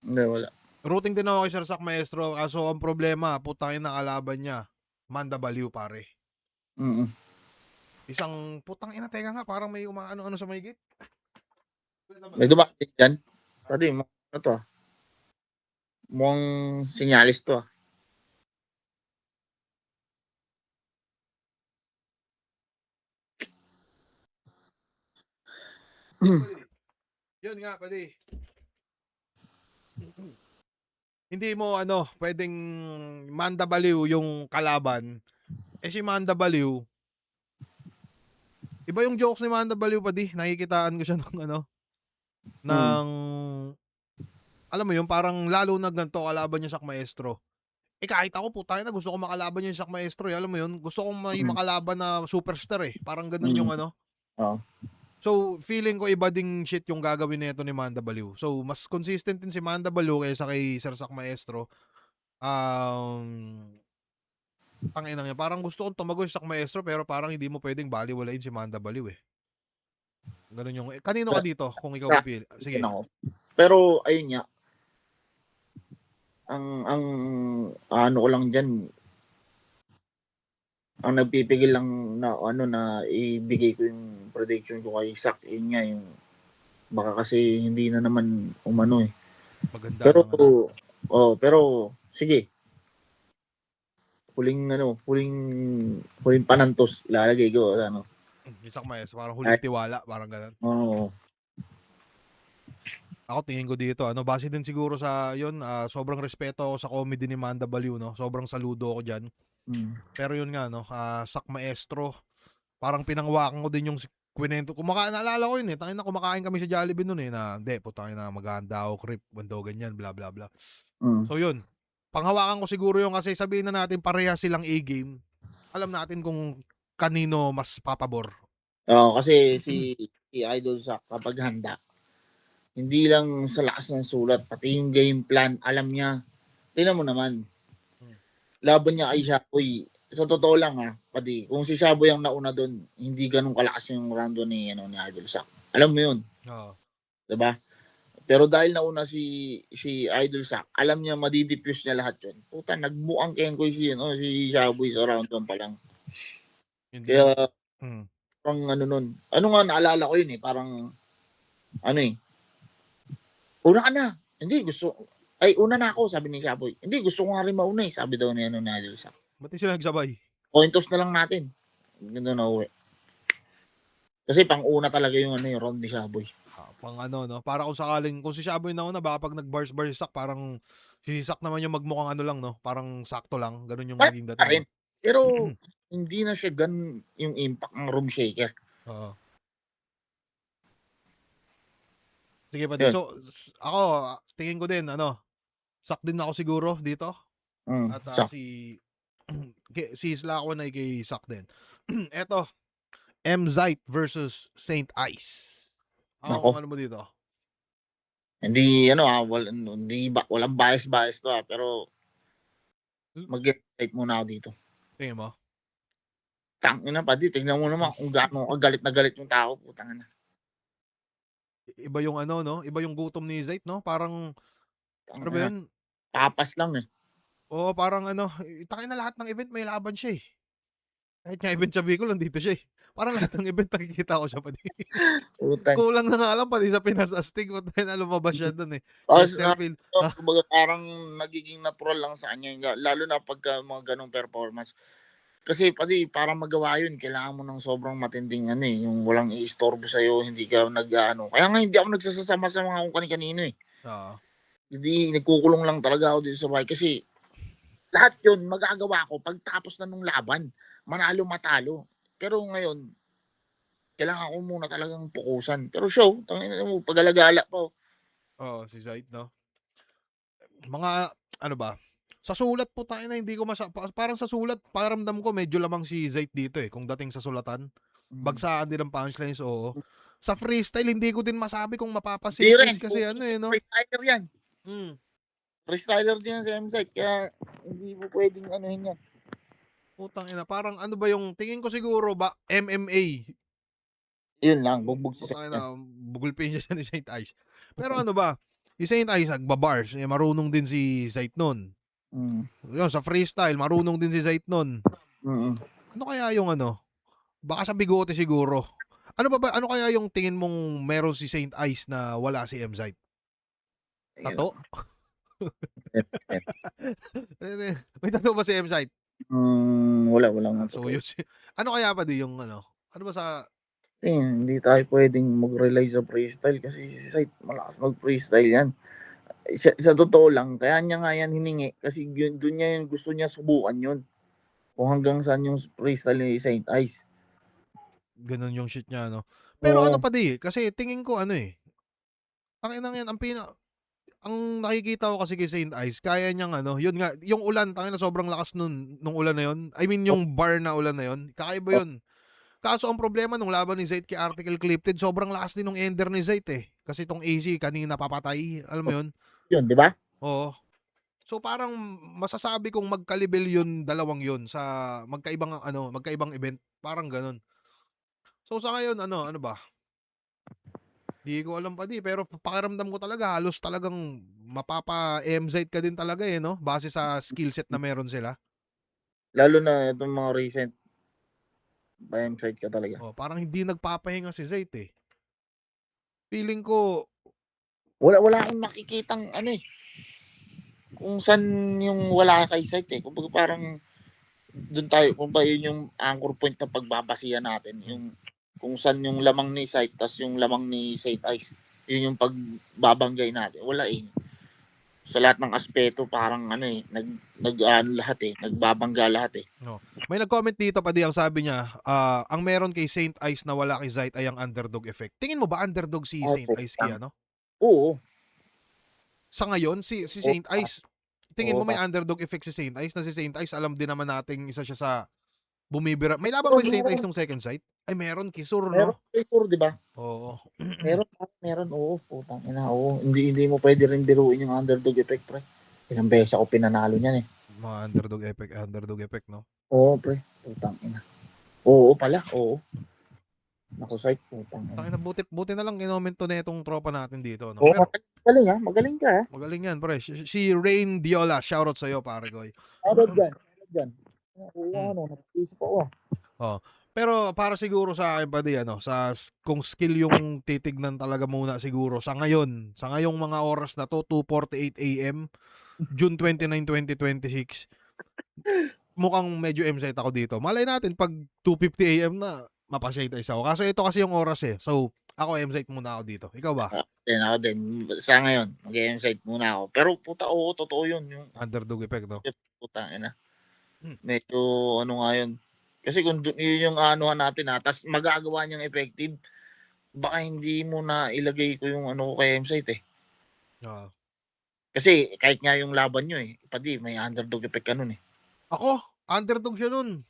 Hindi, wala. Rooting din ako kay Sir Zack Maestro, kaso ang problema putangina kalaban niya, Manda Baliw pare. Mm. Isang putangina, teka nga parang may umaano-ano sa may gate. May dumaan din diyan. Pati mukhang ano 'to, mukhang senyalis 'to, ah. 'Yun nga pare. Hindi mo ano, puwedeng Manda Baliw yung kalaban, eh, si Manda Baliw, iba yung jokes ni Manda Baliw padi, nakikitaan ko siya ng ano, Mm. ng alam mo yun, parang lalo na ganito kalaban niya Zack Maestro. Eh, kahit ako putangina gusto ko makalaban yung Zack Maestro, eh, alam mo yun, gusto kong may Mm. makalaban na superstar, eh, parang gano'n Mm. yung ano. Oo. So, feeling ko iba ding shit yung gagawin nito ni Manda Baliw. So, mas consistent din si Manda Baliw kaysa kay Sir Zack Maestro. Um, Tanginang yan, parang gusto kong tumagoy sa Zack Maestro pero parang hindi mo puwedeng balewalain si Manda Baliw, eh. Gano'n yung kanino Sa ka dito kung ikaw sa pipili? din Sige. ako. Pero ayun nga, ang ano ko lang diyan, ang nagpipigil lang na ano na ibigay ko yung prediction ko kay Sak, yun nga yung baka kasi hindi na naman umano, eh. Maganda Pero ng ano, pero sige, huling huling panantos ilalagay ko sa ano, yung Zack Maestro parang huling kahit tiwala, parang gano'n. oo. Ako tingin ko dito ano, base din siguro sa 'yun, sobrang respeto ako sa comedy ni Manda Baliw 'no, sobrang saludo ako diyan. Mm. Pero 'yun nga 'no, Zack Maestro, parang pinanghawakan ko din yung kinuwento naalala ko 'yun, eh, tangina kumakain kami sa Jollibee no'n, eh, na hindi putangina maghahanda ako crip, ganito ganyan, bla, bla, bla. Mm. So 'yun, panghawakan ko siguro 'yun kasi sabihin na natin parehas silang A-game, alam natin kung kanino mas papabor. Oo, kasi si Idol Sak kapag handa, hindi lang sa lakas ng sulat, pati yung game plan alam niya. Tingnan mo naman, Hmm, laban niya kay Shaboy, sa totoo lang, pati kung si Shaboy ang nauna dun, hindi gano'n kalakas yung round ni ano, ni Idol Sak. Alam mo 'yun, oo, 'di ba? Pero dahil nauna si Idol Sak, alam niya madi-diffuse niya lahat 'yun. Puta nagmukhang kengkoy si Shaboy sa round 1 pa lang. hindi Kaya hmm, parang ano nun, ano nga naalala ko 'yun, eh, parang ano, eh, "Una ka na." "Hindi gusto." "Ay una na ako," sabi ni Shaboy. "Hindi gusto ko nga rin mauna, eh," sabi daw ni ano, ni Idol Sak. ba't di sila nagsabay? "Coin toss na lang natin." Dun na nauwi. Kasi pang-una talaga yung ano, yung round ni Shaboy. Pang ano 'no, para kung sakaling kung si Shaboy nauna baka 'pag nag-bars-bars si Sak parang si Sak naman yung magmukhang ano lang 'no, parang sakto lang, gano'n yung Pare maging pa dating rin, 'no. pero hindi na siya ganun yung impact ng room shaker. Oo. Sige buddy, Yun, so ako tingin ko din ano, Sak din ako siguro dito at, sak si Isla ako na kay Sak din. Eto, M-Zite versus Saint Ice. Ako kung naku, ano mo dito? hindi ano, hindi ba walang bias-bias 'to, pero mag-get right muna ako dito. Tingin mo? Tangina pa di, tignan mo naman kung gaano kagalit na galit yung tao, putang ina. Iba yung ano, 'no? Iba yung gutom ni Zayt, 'no? Parang ano ba Tangina, yun? papas lang eh. Oo, parang ano, tangina lahat ng event may laban siya, eh. Kahit nga event sa Bicol nandito siya, eh. Parang lahat ng event nakikita ko siya pati. Utang. Kulang na nga lang pati sa Pinas Astig putangina lumabas siya dun, eh. Tapos, Chesterfield, kumbaga parang nagiging natural lang sa kanya yung lalo na pagka mga gano'ng performance. Kasi pati para magawa yun kailangan mo ng sobrang matinding ano, eh, yung walang iistorbo sa'yo, hindi ka nag-aano. Kaya nga hindi ako nagsasasama sa mga kung kani-kanino, eh. oo. Hindi, nagkukulong lang talaga ako dito sa bahay kasi lahat yun magagawa ko pagtapos na nung laban, manalo matalo. Pero ngayon, kailangan ko muna talagang pukusan. Pero show, tangina mo, pag-alagala pa, oh. Oo, si Zayt, 'no? Mga ano ba, sa sulat putangina hindi ko parang sa sulat pakiramdam ko medyo lamang si Zayt dito, eh, kung dating sa sulatan. Hmm. Bagsaan din ang punchlines, oo. Sa freestyle hindi ko din masabi kung Hindi mapapa-safe rin, ice kasi putang ano, ina, eh, 'no? freestyler yan. Hmm, Freestyler din yan si MZ, kaya hindi mo pwedeng anuhin yan. putangina parang ano ba yung tingin ko siguro ba MMA. Yun lang, bugbog si Seth yan. Putangina bugulpin siya ni Saint Ice. Pero ano ba, si Saint Ice nagba-bars, eh, marunong din si Zayt nun. Mm. Yun, sa freestyle marunong din si Zayt nun. Mm. Ano kaya yung ano, baka sa bigote siguro. Ano kaya yung tingin mong meron si Saint Ice na wala si M-Zite? Ayun. Tato? May tato ba si M-Zite? Walang So totoo. yun ano kaya pa di yung ano ba sa Hindi tayo pwedeng mag-rely sa freestyle kasi si Seth malakas mag-freestyle yan. Sa totoo lang, kaya niya nga yan hiningi kasi yun, dun niya yung gusto niya subukan yun. Kung hanggang saan yung freestyle ni Saint Ice. ganun yung shit niya, no? Pero ano Oo. pa di, kasi tingin ko ano eh, tangina yan ang nakikita ko kasi kay Saint Ice, kaya niyang ano, yun nga, yung ulan, tangina sobrang lakas nung ulan na yun. I mean, yung bar na ulan na yun, kakaiba yun. Kaso ang problema nung laban ni Zayt kay Article Clifted, sobrang lakas din ng ender ni Zayt, eh. Kasi tong AC kanina papatay, alam mo yun? Yun, di ba? Oo. So parang masasabi kong magkalibel yun, dalawang yun sa magkaibang event, parang ganun. So sa ngayon ano ba? Di ko alam pa di, pero pakiramdam ko talaga halos talagang mapapa-MZ ka din talaga, eh, no? Base sa skill set na meron sila. Lalo na itong mga recent time side ka talaga. Oh, parang hindi nagpapahinga si Zayt, eh. Feeling ko Wala akong nakikitang ano eh, kung saan yung wala kay Seth eh. Kumbaga parang doon tayo, kung ba yun yung anchor point na pagbabasihan natin, yung kung saan yung lamang ni Seth tas yung lamang ni Saint Ice. Yun yung pagbabanggay natin. Wala eh. Sa lahat ng aspeto parang ano eh, lahat eh, nagbabangga lahat eh. no. May nag-comment dito pa di ang sabi niya, ang meron kay Saint Ice na wala kay Zayt ay ang underdog effect. Tingin mo ba underdog si Saint Opo. Ice kaya, no? Oo. Sa ngayon si Oo. Saint Ice, tingin Oo mo may pa. underdog effect si Saint Ice na si Saint Ice alam din naman nating isa siya sa bumibira. May laban Oo, ba si Saint Ice meron. nung second sight? Ay meron Kisur, Meron no? sure, di ba? Oo. Meron. Oo, putang ina. Oo. Hindi mo pwede rin biruin yung underdog effect, pre. Ilang beses ako pinanalo niyan eh. Mga underdog effect, no? Oo, pre. Putang ina. Oo pala. Oo. Naku, Sait. Putang ina. Tangina buti na lang kinomento na itong tropa natin dito, no? Oo, Pero magaling ha. Magaling ka ha. magaling yan, pre. Si Rain Diola, shoutout sa iyo, pare ko. Shoutout dyan. Shoutout dyan. Oo, Hmm. napisip ako ah. Oh. Pero para siguro sa akin pa di kung skill yung titignan talaga muna siguro sa ngayon, sa ngayong mga oras na to, 2:48 AM, June 29, 2026. Mukhang medyo MZ ako dito. Malay natin pag 2:50 AM na, mapa-Saint Ice ako. Kaso ito kasi yung oras, eh. So, ako MZ muna ako dito. Ikaw ba? Ako din. Sa ngayon, mag-i-insight muna ako. Pero puta, oo, totoo yun. Yung Underdog effect, no? putang ina. Hmm. Medyo ano nga yun. Kasi kung yun yung anuhan natin ha, tas magagawa niyang effective, baka hindi mo na ilagay ko yung ano ko kay M-Site eh. Oo. Kasi kahit nga yung laban nyo eh, pati may underdog effect ka nun eh. Ako, underdog siya nun.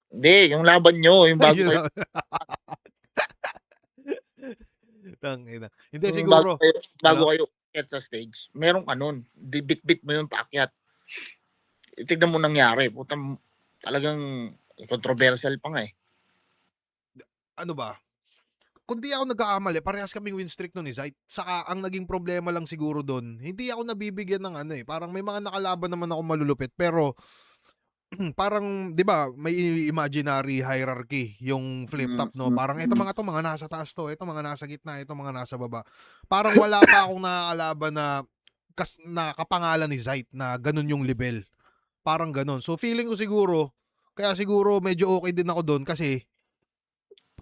Hindi, yung laban nyo, yung bago Yun kayo, lang. Tangina. Hindi yung siguro. bago Ano? kayo akyat sa stage, meron ka nun. Di bit-bit mo yung paakyat. Tignan mo nangyari. Puta, talagang controversial pa nga eh. Ano ba? Kung di ako nagkakamali, parehas kaming win streak nun ni Zayt. Saka ang naging problema lang siguro doon, hindi ako nabibigyan ng ano eh. Parang may mga nakalaban naman ako malulupit pero parang 'di ba may imaginary hierarchy yung flip Mm, top no. mm, Parang ito mm. mga to mga nasa taas to, ito mga nasa gitna, ito mga nasa baba. Parang wala pa akong nakakalaban na na kapangalan ni Zayt na ganun yung level. Parang ganun. So feeling ko siguro kaya siguro medyo okay din ako doon kasi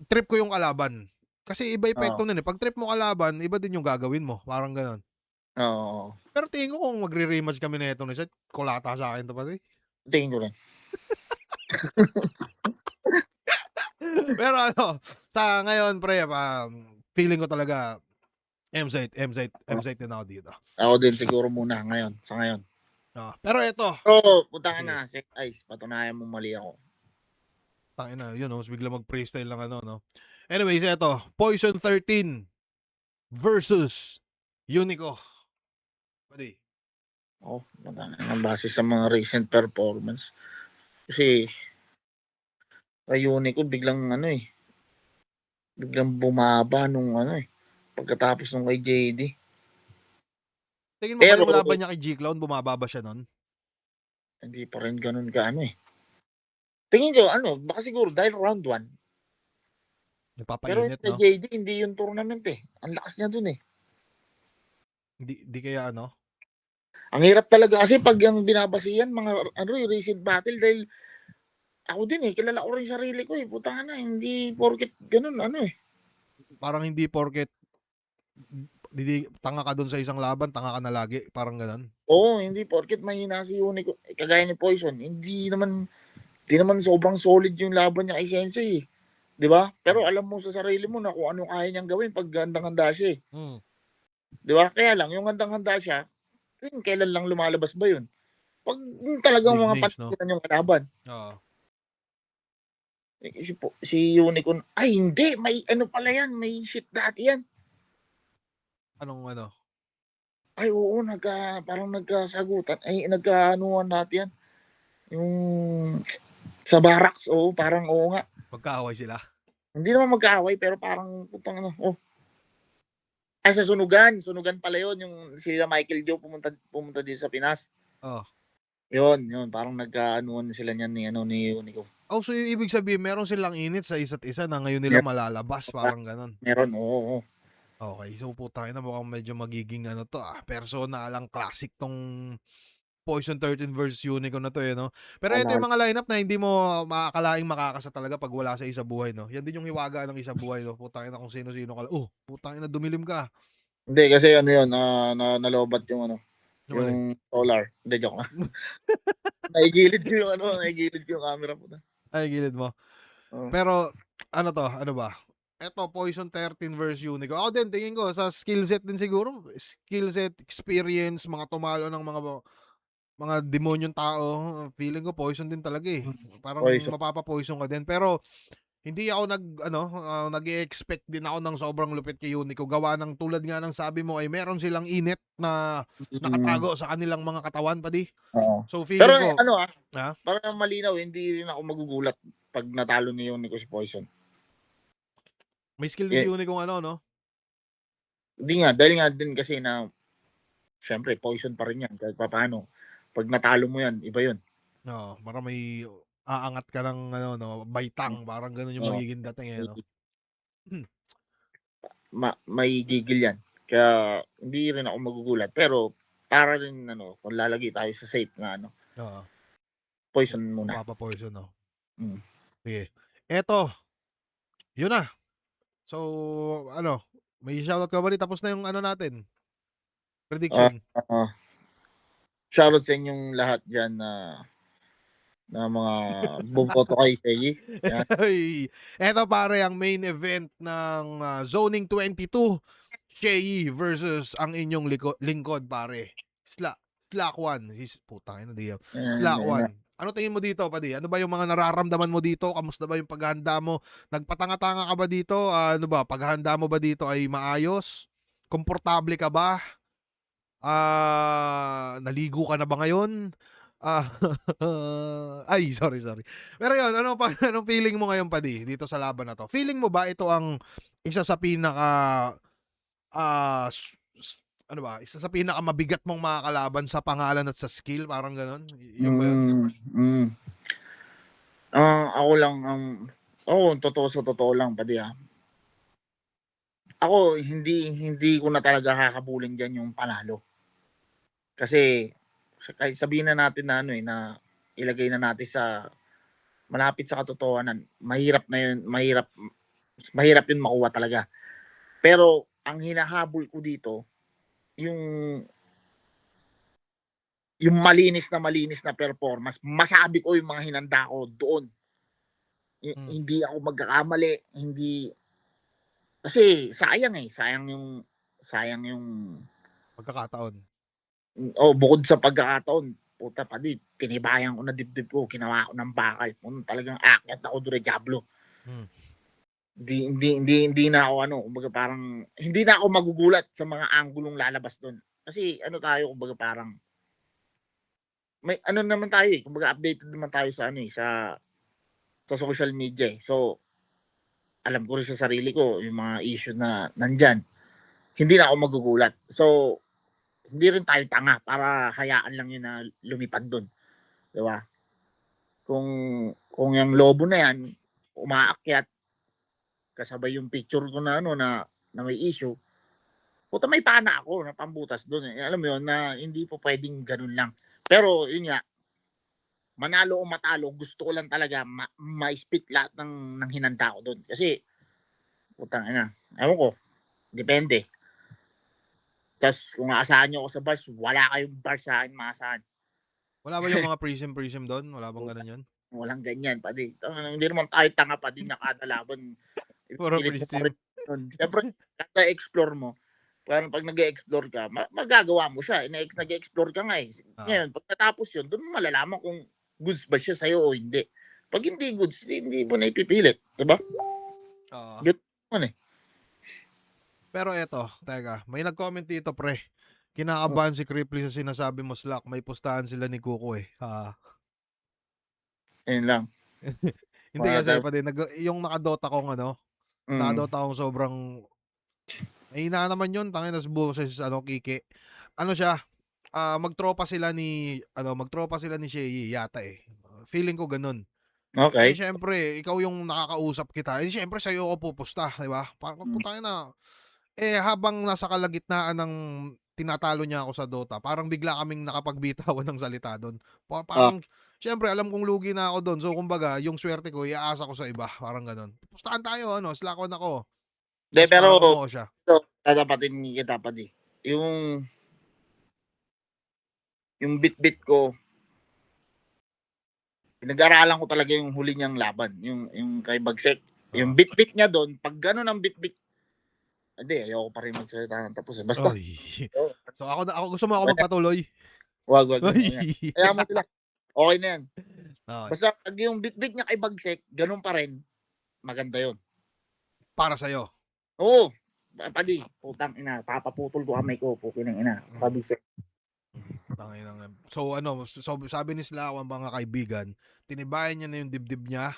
trip ko yung kalaban. Kasi iba epekto Oo. nun eh. Pag trip mo kalaban, iba din yung gagawin mo. Parang ganun. Oo. Pero tingin ko kung magre-rematch kami nito ni Zayt, kulata sa akin to pati. Tingin ko rin. Pero ano, sa ngayon pre, feeling ko talaga Oo. MZ din ako dito. Ako din siguro muna ngayon, sa ngayon. Pero eto, Oo, punta ka sige, na, Sek Ice. Patunayan mo mali ako. tangina, yun oh, bigla mag-freestyle lang ano, no. Anyways, eto, Poison 13 versus Unico. Pwede. Oo, ang base sa mga recent performance. Kasi, Unico biglang ano eh, biglang bumaba nung ano eh, pagkatapos nung kay JD. Tingin mo ba Pero, yung laban niya kay G-Clown, bumababa siya nun? hindi pa rin ganun ka ano eh. Tingin ko, ano, baka siguro dahil round 1. Pero Nagpapainit, kay no? JD, hindi yung tournament eh. Ang lakas niya dun eh. Di kaya ano? Ang hirap talaga kasi pag yung binabasihan, mga ano eh, recent battle dahil ako din eh, kilala ko rin sarili ko eh. Putang na, hindi porket ganun, ano eh. Parang hindi porket tanga ka dun sa isang laban, tanga ka na lagi. Parang ganun. Oo, hindi porket mahina si Unico. Kagaya ni Poison, hindi naman sobrang solid yung laban niya kay Sensei eh. 'Di ba? Pero Hmm. alam mo sa sarili mo na kung ano kaya niyang gawin pag handang-handa siya eh. Hmm. 'Di ba? Kaya lang, yung handang-handa siya, kailan lang lumalabas ba yun? Pag yung talagang Big mga names, no? pantiran yung kalaban. Oo. Si Unicorn, ay hindi, may ano pala yan, may shit dati yan. Anong ano? Ay oo, parang nagkasagutan, ay nagkaanuhan dati yan. Yung sa barracks, oo, parang oo nga. Magkaaway sila? Hindi naman magkaaway, pero parang, putang ano, oh. Ay, sa Sunugan pala yun, yung sila Michael Joe pumunta dito sa Pinas. Oo. Yun, parang nagkaanuhan sila niyan ni Unico. Oh, so yung ibig sabihin, meron silang init sa isa't isa na ngayon nila Meron, malalabas, parang ganun. meron, oo. Okay, so putang ina, mukhang medyo magiging ano to personalang classic tong Poison 13 versus Unico na to eh, no? Pero ito yung Panalo. mga lineup na hindi mo makakalaing makakasa talaga pag wala sa isa buhay, no? Yan din yung hiwaga ng isa buhay, no? Putang ina kung sino-sino ka. Putang ina, dumilim ka. Hindi, kasi ano yun, nalobat yung ano, Yung alin? yung solar. Hindi, joke lang. Naigilid ko yung camera po. Ay, gilid mo. Oh. Pero, ano to? Ano ba? Eto, Poison 13 versus Unico. Ako din, tingin ko, sa skill set din siguro. Skill set, experience, mga tumalo ng mga demonyong tao. Feeling ko, Poison din talaga eh. Parang Poison. mapapa-poison ka din. Pero, hindi ako nag-expect din ako ng sobrang lupit kay Unico. Gawa ng tulad nga ng sabi mo ay meron silang init na Mm, nakatago sa kanilang mga katawan, padi. oo. So, Pero feeling ko, ano ha? para malinaw, hindi rin ako magugulat pag natalo ni Unico si Poison. May skill din si Eh, Unico ano, no? hindi nga, dahil nga din kasi na, syempre, Poison pa rin yan, kahit pa paano. Pag natalo mo yan, iba yun. Oo, para may aangat ka ng ano, no, baitang, parang gano'n yung Oo. magiging dating eh, May, no? may gigil yan. Kaya, hindi rin ako magugulat. Pero, para rin, kung lalagay tayo sa safe na, Oo, Poison muna. mapapa-poison, no? Mm. Sige. Eto, yun na. So, ano, may shoutout ka ba? Tapos na yung ano natin, Ah, prediction. ah, shoutout sa inyong lahat dyan na mga boboto kay Tegi. Yan. Eto pare, ang main event ng Zoning 22, Shei versus ang inyong lingkod pare. Slack 1. Putang ina diyan. Slack Yan. 1. Ano tingin mo dito, padi? Ano ba yung mga nararamdaman mo dito? Kamusta ba yung paghahanda mo? Nagpatanga-tanga ka ba dito? Ano ba, paghahanda mo ba dito ay maayos? Komportable ka ba? Naligo ka na ba ngayon? Ah, ay sorry. Pero 'yun, anong feeling mo ngayon Padi, dito sa laban na 'to? Feeling mo ba ito ang isa sa pinaka, ano ba, isa sa pinakamabigat mong makakalaban sa pangalan at sa skill, parang gano'n? 'Yun ba 'yun? Mm, hmm. Ako lang ang totoo sa totoo lang padi, ako hindi hindi ko na talaga hahabulin diyan yung panalo. Kasi kahit sabihin na natin na ano, na ilagay na natin sa malapit sa katotohanan, mahirap na yun, mahirap yun makuha talaga. Pero ang hinahabol ko dito, yung malinis na performance, masabi ko yung mga hinanda ko doon. Hmm, Hindi ako magkakamali, hindi kasi sayang yung pagkakataon. bukod sa pagkakataon, puta pa di tinibayan ko na dibdib ko, ginawa ko ng bakal. Talagang aakyat ako dure diablo. Hmm, Hindi na ako ano, kumbaga parang hindi na ako magugulat sa mga anggulong lalabas do'n. Kasi ano tayo, kumbaga parang may ano naman tayo, kumbaga updated naman tayo sa ano, sa social media, eh. So, alam ko rin sa sarili ko yung mga issue na nandiyan, hindi na ako magugulat. So, hindi rin tayo tanga para hayaan lang yun na lumipad do'n, 'di ba? Kung yung lobo na yan umaakyat kasabay yung picture ko na ano na may issue, puta may pana ako na pambutas do'n, eh. Alam mo 'yun na hindi po puwedeng gano'n lang. Pero 'yun nga, manalo o matalo gusto ko lang talaga ma-spit lahat ng hinanda ko do'n. Kasi putang ina, ewan ko, depende. Tas kung aasahan niyo ako sa bars, wala kayong bars sa'kin maasahan. wala ba yung mga prism do'n, wala bang Puta, gano'n 'yun? walang ganyan padi. Hindi naman tayo tanga padi na kada laban Puro ipipilit mo pa prism. rin 'yun. Siyempre kada explore mo, parang 'pag nag-e-explore ka magagawa mo siya, nag-e-explore ka nga, eh. Oo, Ngayon 'pag natapos 'yun, dun mo malalaman kung goods ba siya sa'yo o hindi. 'Pag hindi goods, hindi mo na ipipilit, 'di ba? oo. Gano'n naman, eh. Pero eto, teka, may nag-comment dito pre, Hmm, kinakabahan si Cripply sa sinasabi mo Slack, may pustahan sila ni Kuko, eh. ayun lang. Hindi Wala kasi tayong pa din yung naka-Dota kong ano, mm, naka-Dota akong sobrang mahina naman yun tangina tas boses ano, Kike. Ano siya, magtropa sila ni Shelly yata, eh. Feeling ko gano'n. Eh, okey. siyempre ikaw yung nakakausap kita, eh, siyempre sa'yo ako pupusta, 'di ba? Parang Hmm, putangina, eh, habang nasa kalagitnaan ng tinatalo niya ako sa Dota, parang bigla kaming nakapagbitawan ng salita do'n. ah, Parang siyempre alam kong lugi na ako do'n, so kumbaga yung swerte ko iaasa ko sa iba, parang gano'n. "Pustahan tayo ano, Slack-on ako." 'di Ta's pero parang umoo siya. ito tatapatin kita padi, yung bitbit ko, pinag-aralan ko talaga yung huli niyang laban, yung kay Bagsek. Yung Oo. bitbit niya do'n, 'pag gano'n ang bitbit hindi ayoko pa rin magsalita ng tapos, eh. Basta Ay. oo, So gusto mo ako magpatuloy? wag, Ay. hayaan mo sila, okey na 'yan. Okey, Basta 'pag yung bitbit niya kay Bagsek gano'n pa rin, maganda 'yun. para sa'yo. Oo, padi putang ina papaputol ko kamay ko, puking ina, Hmm. Bagsek. Tanginang yan. So ano, sabi ni Slack ang mga kaibigan, tinibayan niya na yung dibdib niya,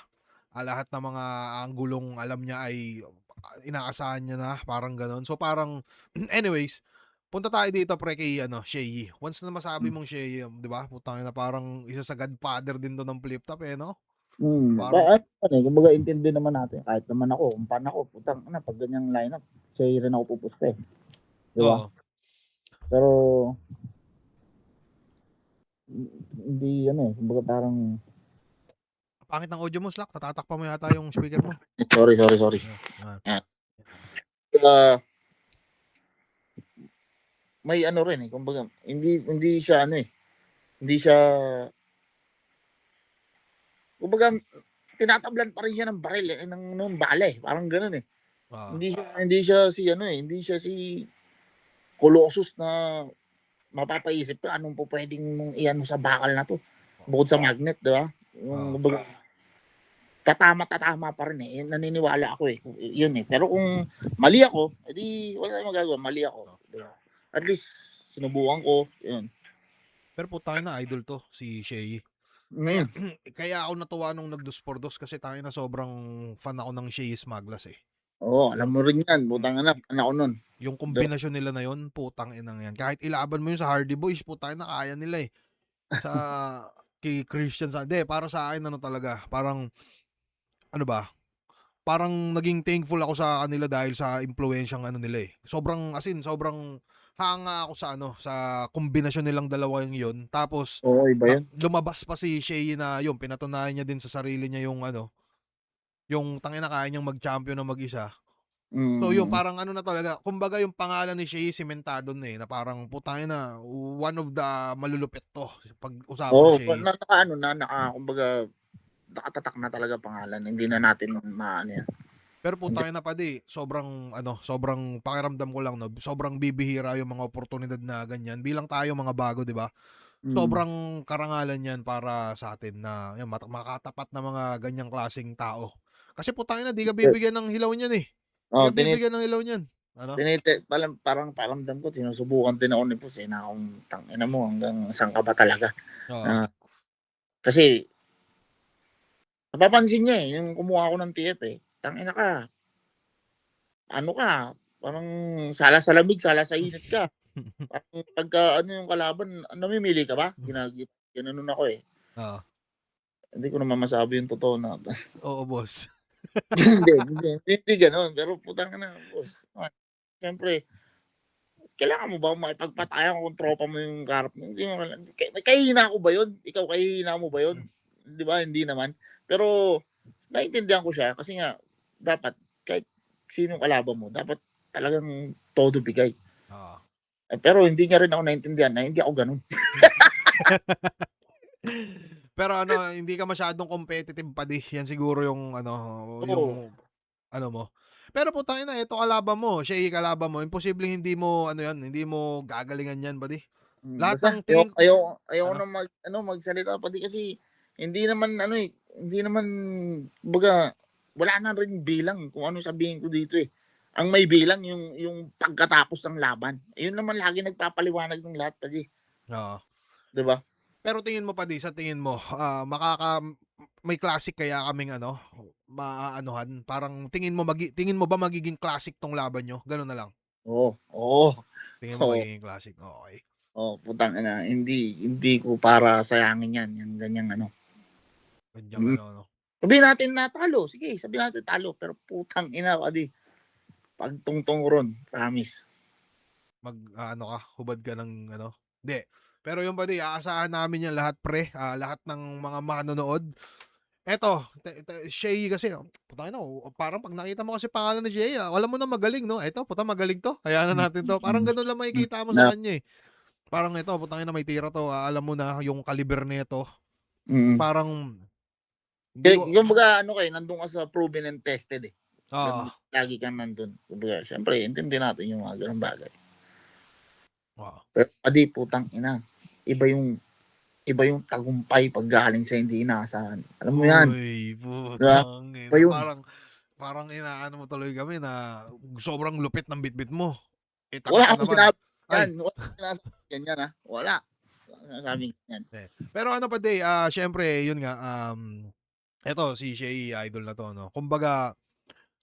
lahat ng mga anggulong alam niya ay inaasahan niya na, parang gano'n. So parang anyways, punta tayo dito pre kay ano, Sheyi. Once na masabi mong Sheyi, 'di ba, putang ina parang isa sa godfather din 'to ng flip top, eh, 'no? Parang Ano naman, eh, kumbaga intindi naman natin kahit naman ako, umpan ako, putang ina 'pag ganyang lineup, siya rin ako pupusta, eh, 'di ba? oo. Pero hindi ano, eh, kumbaga parang Pangit ng audio mo Slack, natatakpan mo yata yung speaker mo. sorry. Yan. Yan, ah, may ano rin, eh, kumbaga hindi siya ano, eh, hindi siya kumbaga tinatablan pa rin siya ng baril, eh, ng bala, eh, parang gano'n, eh. Oo. Hindi siya si ano, eh, hindi siya si Colossus na mapapaisip ka anong pupuwedeng mong i-ano sa bakal na 'to, bukod sa magnet, 'di ba? Yung Oo. kumbaga tatama pa rin, eh, naniniwala ako, eh, yun, eh. Pero kung mali ako, eh, di wala tayong magagawa, mali ako, 'di ba? At least sinubukan ko, yun. Pero putang ina idol 'to, si Shea. Kaya Mm. kaya ako natuwa nung nag-2 for 2 kasi tangina sobrang fan ako ng Shea Smaglas, eh. Oo, alam Yung mo rin yan, hmm, putang ina, fan ako nun. yung 'Di ba? kombinasyon nila na yun, putang inang yan. Kahit ilaban mo yun sa Hardy Boys, putang ina kaya nila, eh. Sa kay Christian para sa akin ano talaga, parang ano ba, parang naging thankful ako sa kanila dahil sa impluwensyang ano nila, eh. Sobrang as in sobrang hanga ako sa ano, sa kombinasyon nilang dalawang yun. Tapos Oo, iba yun. lumabas pa si Shea na yun, pinatunayan niya din sa sarili niya yung ano, yung tangina kaya niyang mag-champion na mag-isa. So yun, Mm. parang ano na talaga, kumbaga yung pangalan ni Shea sementado na, eh, na parang putangina, one of the malulupit 'to pag usapang Oo, Shea. naka-ano na, kumbaga nakatatak na talaga pangalan. Hindi na natin maano yan. Pero putangina pa di, sobrang ano, sobrang pakiramdam ko lang 'no, sobrang bibihira yung mga oportunidad na ganyan. Bilang tayo mga bago, 'di ba? Mm. Sobrang karangalan 'yan para sa atin na yun makatapat na mga ganyang klaseng tao. Kasi putangina di ka bibigyan ng hilaw niyan, eh. Di Oh, ka bibigyan ng hilaw niyan. Ano? parang pakiramdam ko sinusubukan din ako ni Boss, eh, na kung tangina mo hanggang saan ka ba talaga. Oo. Na kasi napapansin niya, eh, yung kumuha ako ng TF, eh. Tangina ka, ano ka, parang sala sa lamig, sala sa init ka. Parang pagka ano yung kalaban, namimili ka ba? Ginanon ako, eh. Oo. Hindi ko naman masabi yung totoo na Oo, boss. hindi gano'n. Pero putangina, Boss, siyempre kailangan mo ba makipagpatayan kung tropa mo yung kaharap mo? Hindi mo kahihina ko ba yun? Ikaw kahihina mo ba yun? 'Di ba, hindi naman. Pero naintindihan ko siya kasi nga dapat kahit sinong kalaban mo dapat talagang todo bigay. Oo. Pero hindi niya rin ako naintindihan na hindi ako gano'n. Pero ano, hindi ka masyadong competitive pa di, yan siguro Oo, yung ano mo. Pero putangina eto kalaban mo, Shea kalaban mo, imposibleng hindi mo ano yan, hindi mo gagalingan yan buddy. Lahat basta ng tingin ayoko ano, na magsalita pati kasi hindi naman ano, eh, hindi naman kumbaga wala na rin bilang kung ano sabihin ko dito, eh. Ang may bilang yung pagkatapos ng laban. Yun naman lagi nagpapaliwanag ng lahat padi, oo. 'di ba? Pero tingin mo pa di, sa tingin mo, may classic kaya kaming ano, maaanuhan, parang tingin mo ba magiging classic 'tong laban niyo, gano'n na lang? Oo, oo, Tingin mo oo, magiging classic, okey. oo, putangina hindi hindi ko para sayangin yan, yung ganyang ano. Ganiyang Mm. ano 'no, Sabihin natin na talo, sige sabihin natin talo, pero putangina padi pagtungtong ko ron, promise. ano ka, hubad ka ng ano, hindi. Pero yun buddy, aasahan namin yan lahat pre, lahat ng mga manonood. Eto, Shea kasi, putangina, parang 'pag nakita mo kasi pangalan ni Shea, alam mo na magaling 'no, eto putang magaling 'to, hayaan na natin 'to. Parang Mm. gano'n lang makikita mo sa Na kanya, eh. Parang eto, putangina may tira 'to, alam mo na yung kaliber nito. mm. Parang hindi ko Kumbaga ano ka, eh, nandun ka sa proven and tested, eh. oo, Lagi kang nandun. Kumbaga siyempre intindihin natin yung mga gano'ng bagay. oo. Pero padi putang-ina, iba yung iba yung tagumpay 'pag galing sa hindi inaasahan. Alam mo 'yan, Uy, 'di ba? Iba putangina, yun. parang parang inaano mo tuloy kami na sobrang lupit ng bitbit mo. Eh, taga Wala ka akong naman. sinabing yan, Ay, wala akong sinasabing ganyan, wala. Wala akong sinasabing ganyan. pero ano pa day, siyempre yun nga, eto si Shea idol na 'to 'no. Kumbaga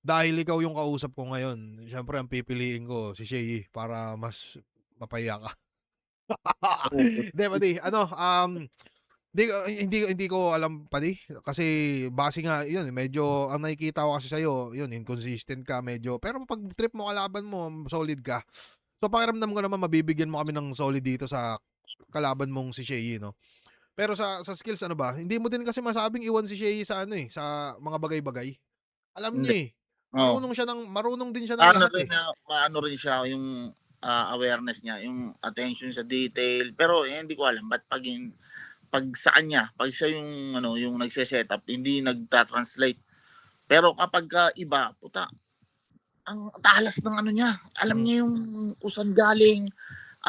dahil ikaw yung kausap ko ngayon, siyempre ang pipiliin ko si Shea para mas mapahiya ka. Oo, Hindi padi ano, hindi ko alam padi kasi base nga yun medyo ang nakikita ko kasi sa'yo yun inconsistent ka medyo, pero 'pag trip mo kalaban mo solid ka. So pakiramdam ko naman mabibigyan mo kami ng solid dito sa kalaban mong si Shea 'no. Pero sa skills ano ba, hindi mo din kasi masabing iwan si Shea sa ano, eh, sa mga bagay-bagay. Alam hindi, niya, eh. oo. Marunong din siya ng Ano lahat, rin eh. na maano rin siya yung, awareness niya, yung attention sa detail. Pero, hindi ko alam ba't 'pag sa kanya, 'pag siya yung ano, yung nagse-setup hindi nagta-translate. Pero kapagka iba, puta, ang talas ng ano niya, alam Hmm, niya yung kung saan galing,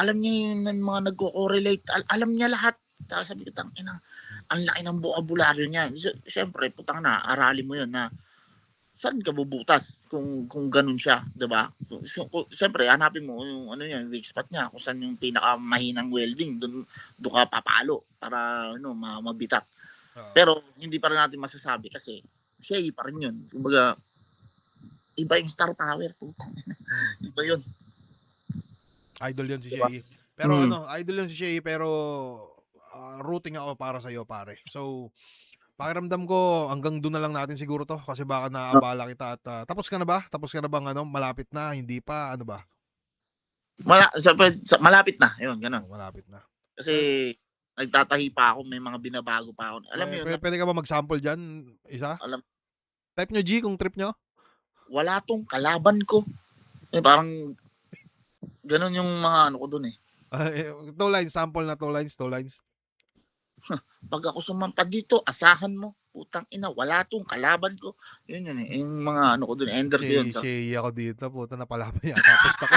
alam niya yung mga nagko-correlate, alam niya lahat. Tsaka sabi ko, "Tangina, ang laki ng bokabularyo niya." Siyempre putang na aralin mo yun na saan ka bubutas kung ganun siya, 'di ba? Siyempre hanapin mo yung ano niya, yung weak spot niya, kung saan yung pinakamahinang welding, doon ka papalo para ano, mabitak. Oo. Pero hindi pa rin natin masasabi kasi siya pa rin yun. Kumbaga, iba yung star power, putang ina. Iba yun, Idol yun si 'di ba? Shea. Pero Mm. idol yun si Shea pero rooting ako para sa'yo, pare. So, pakiramdam ko hanggang doon na lang natin siguro 'to kasi baka naaabala kita at tapos ka na ba? Tapos ka na bang malapit na, hindi pa, ano ba? Malapit na, yun, ganun. Malapit na. Kasi Eh, nagtatahi pa ako, may mga binabago pa ako. Alam mo yun, Puwede ka ba mag-sample diyan, isa? alam, Type nyo G kung trip nyo. wala tong kalaban ko. Parang ganun yung mga ano ko dun eh. 2 lines, sample na 2 lines, 2 lines. Pag ako sumampa dito, asahan mo, putang ina, wala tong kalaban ko. Yun yun eh, yung mga ano ko dun, ender ko yun. Shea ako dito, puta napalaban yan. Tapos ako.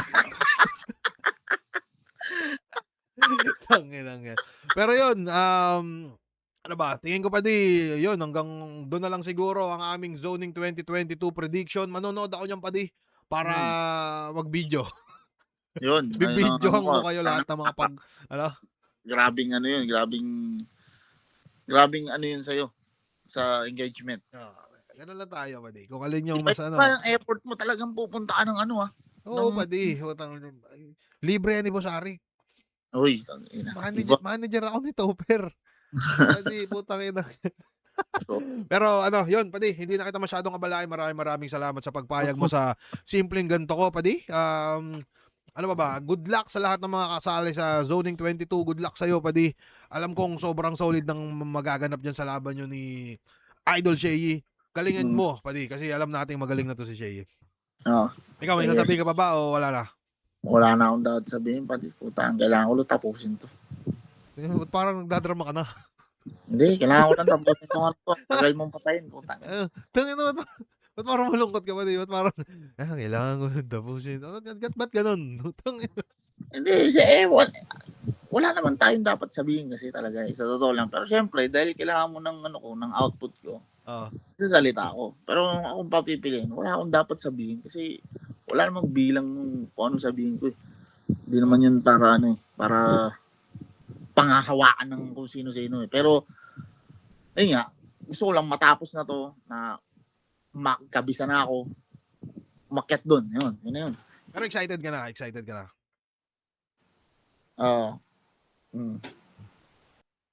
Tanginang yan. Pero yun, ano ba, tingin ko pa yun, hanggang doon na lang siguro ang aming Zoning 2022 prediction. Manonood ako niyan pa para mag-video. Yun, ayun ang ano Bibidyohan ko, ko kayo lahat ng mga ano? grabing ano yun, grabing ano yun sa'yo, sa engagement. Ganun lang tayo, padi. Kung alin yung Iba mas iba yung effort mo, talagang pupunta ka ng ano Oo, ng, padi. Libre yan ni Boss Ari. uy, tangina. Iba. Manager ako ni Topper. Padi, putang ina. So, Pero yun, padi, hindi na kita masyadong abalain. Maraming salamat sa pagpayag mo sa simpleng ganito ko, padi. Ano ba? Good luck sa lahat ng mga kasali sa Zoning 22. Good luck sa iyo, padi. Alam kong sobrang solid ng magaganap diyan sa laban nyo ni Idol Shea. Galingan mo, padi, kasi alam nating magaling na to si Shea. Ikaw, may sasabihin ka pa ba o wala na? Wala na akong dapat sabihin, pati putang, kailangan ko lang tapusin to. Parang nagdadrama ka na. Hindi, kailangan ko lang tapusin to. Tagal mong patayin, putang. Tangin na, ba't parang malungkot ka ba? Ba't parang, kailangan ko tapusin. Ba't ganun? Hindi, wala naman tayong dapat sabihin kasi talaga sa totoo lang. Pero syempre, dahil kailangan mo ng output ko, sasalita ako. Pero akong papipiliin, wala akong dapat sabihin kasi wala namang bilang kung ano sabihin ko eh. Hindi naman yun para para pangahawaan ng kung sino-sino eh. Pero, ayun nga, gusto ko lang matapos na to, na makabisa na ako, umakyat doon. Yun na yun. Pero excited ka na?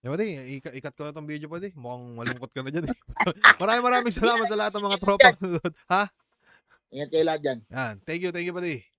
Ikat ko na tong video pa mukhang malungkot ka na dyan eh. Maraming salamat sa lahat ng mga tropa. Ha? Ingat kayo lahat dyan. Yan. Thank you pa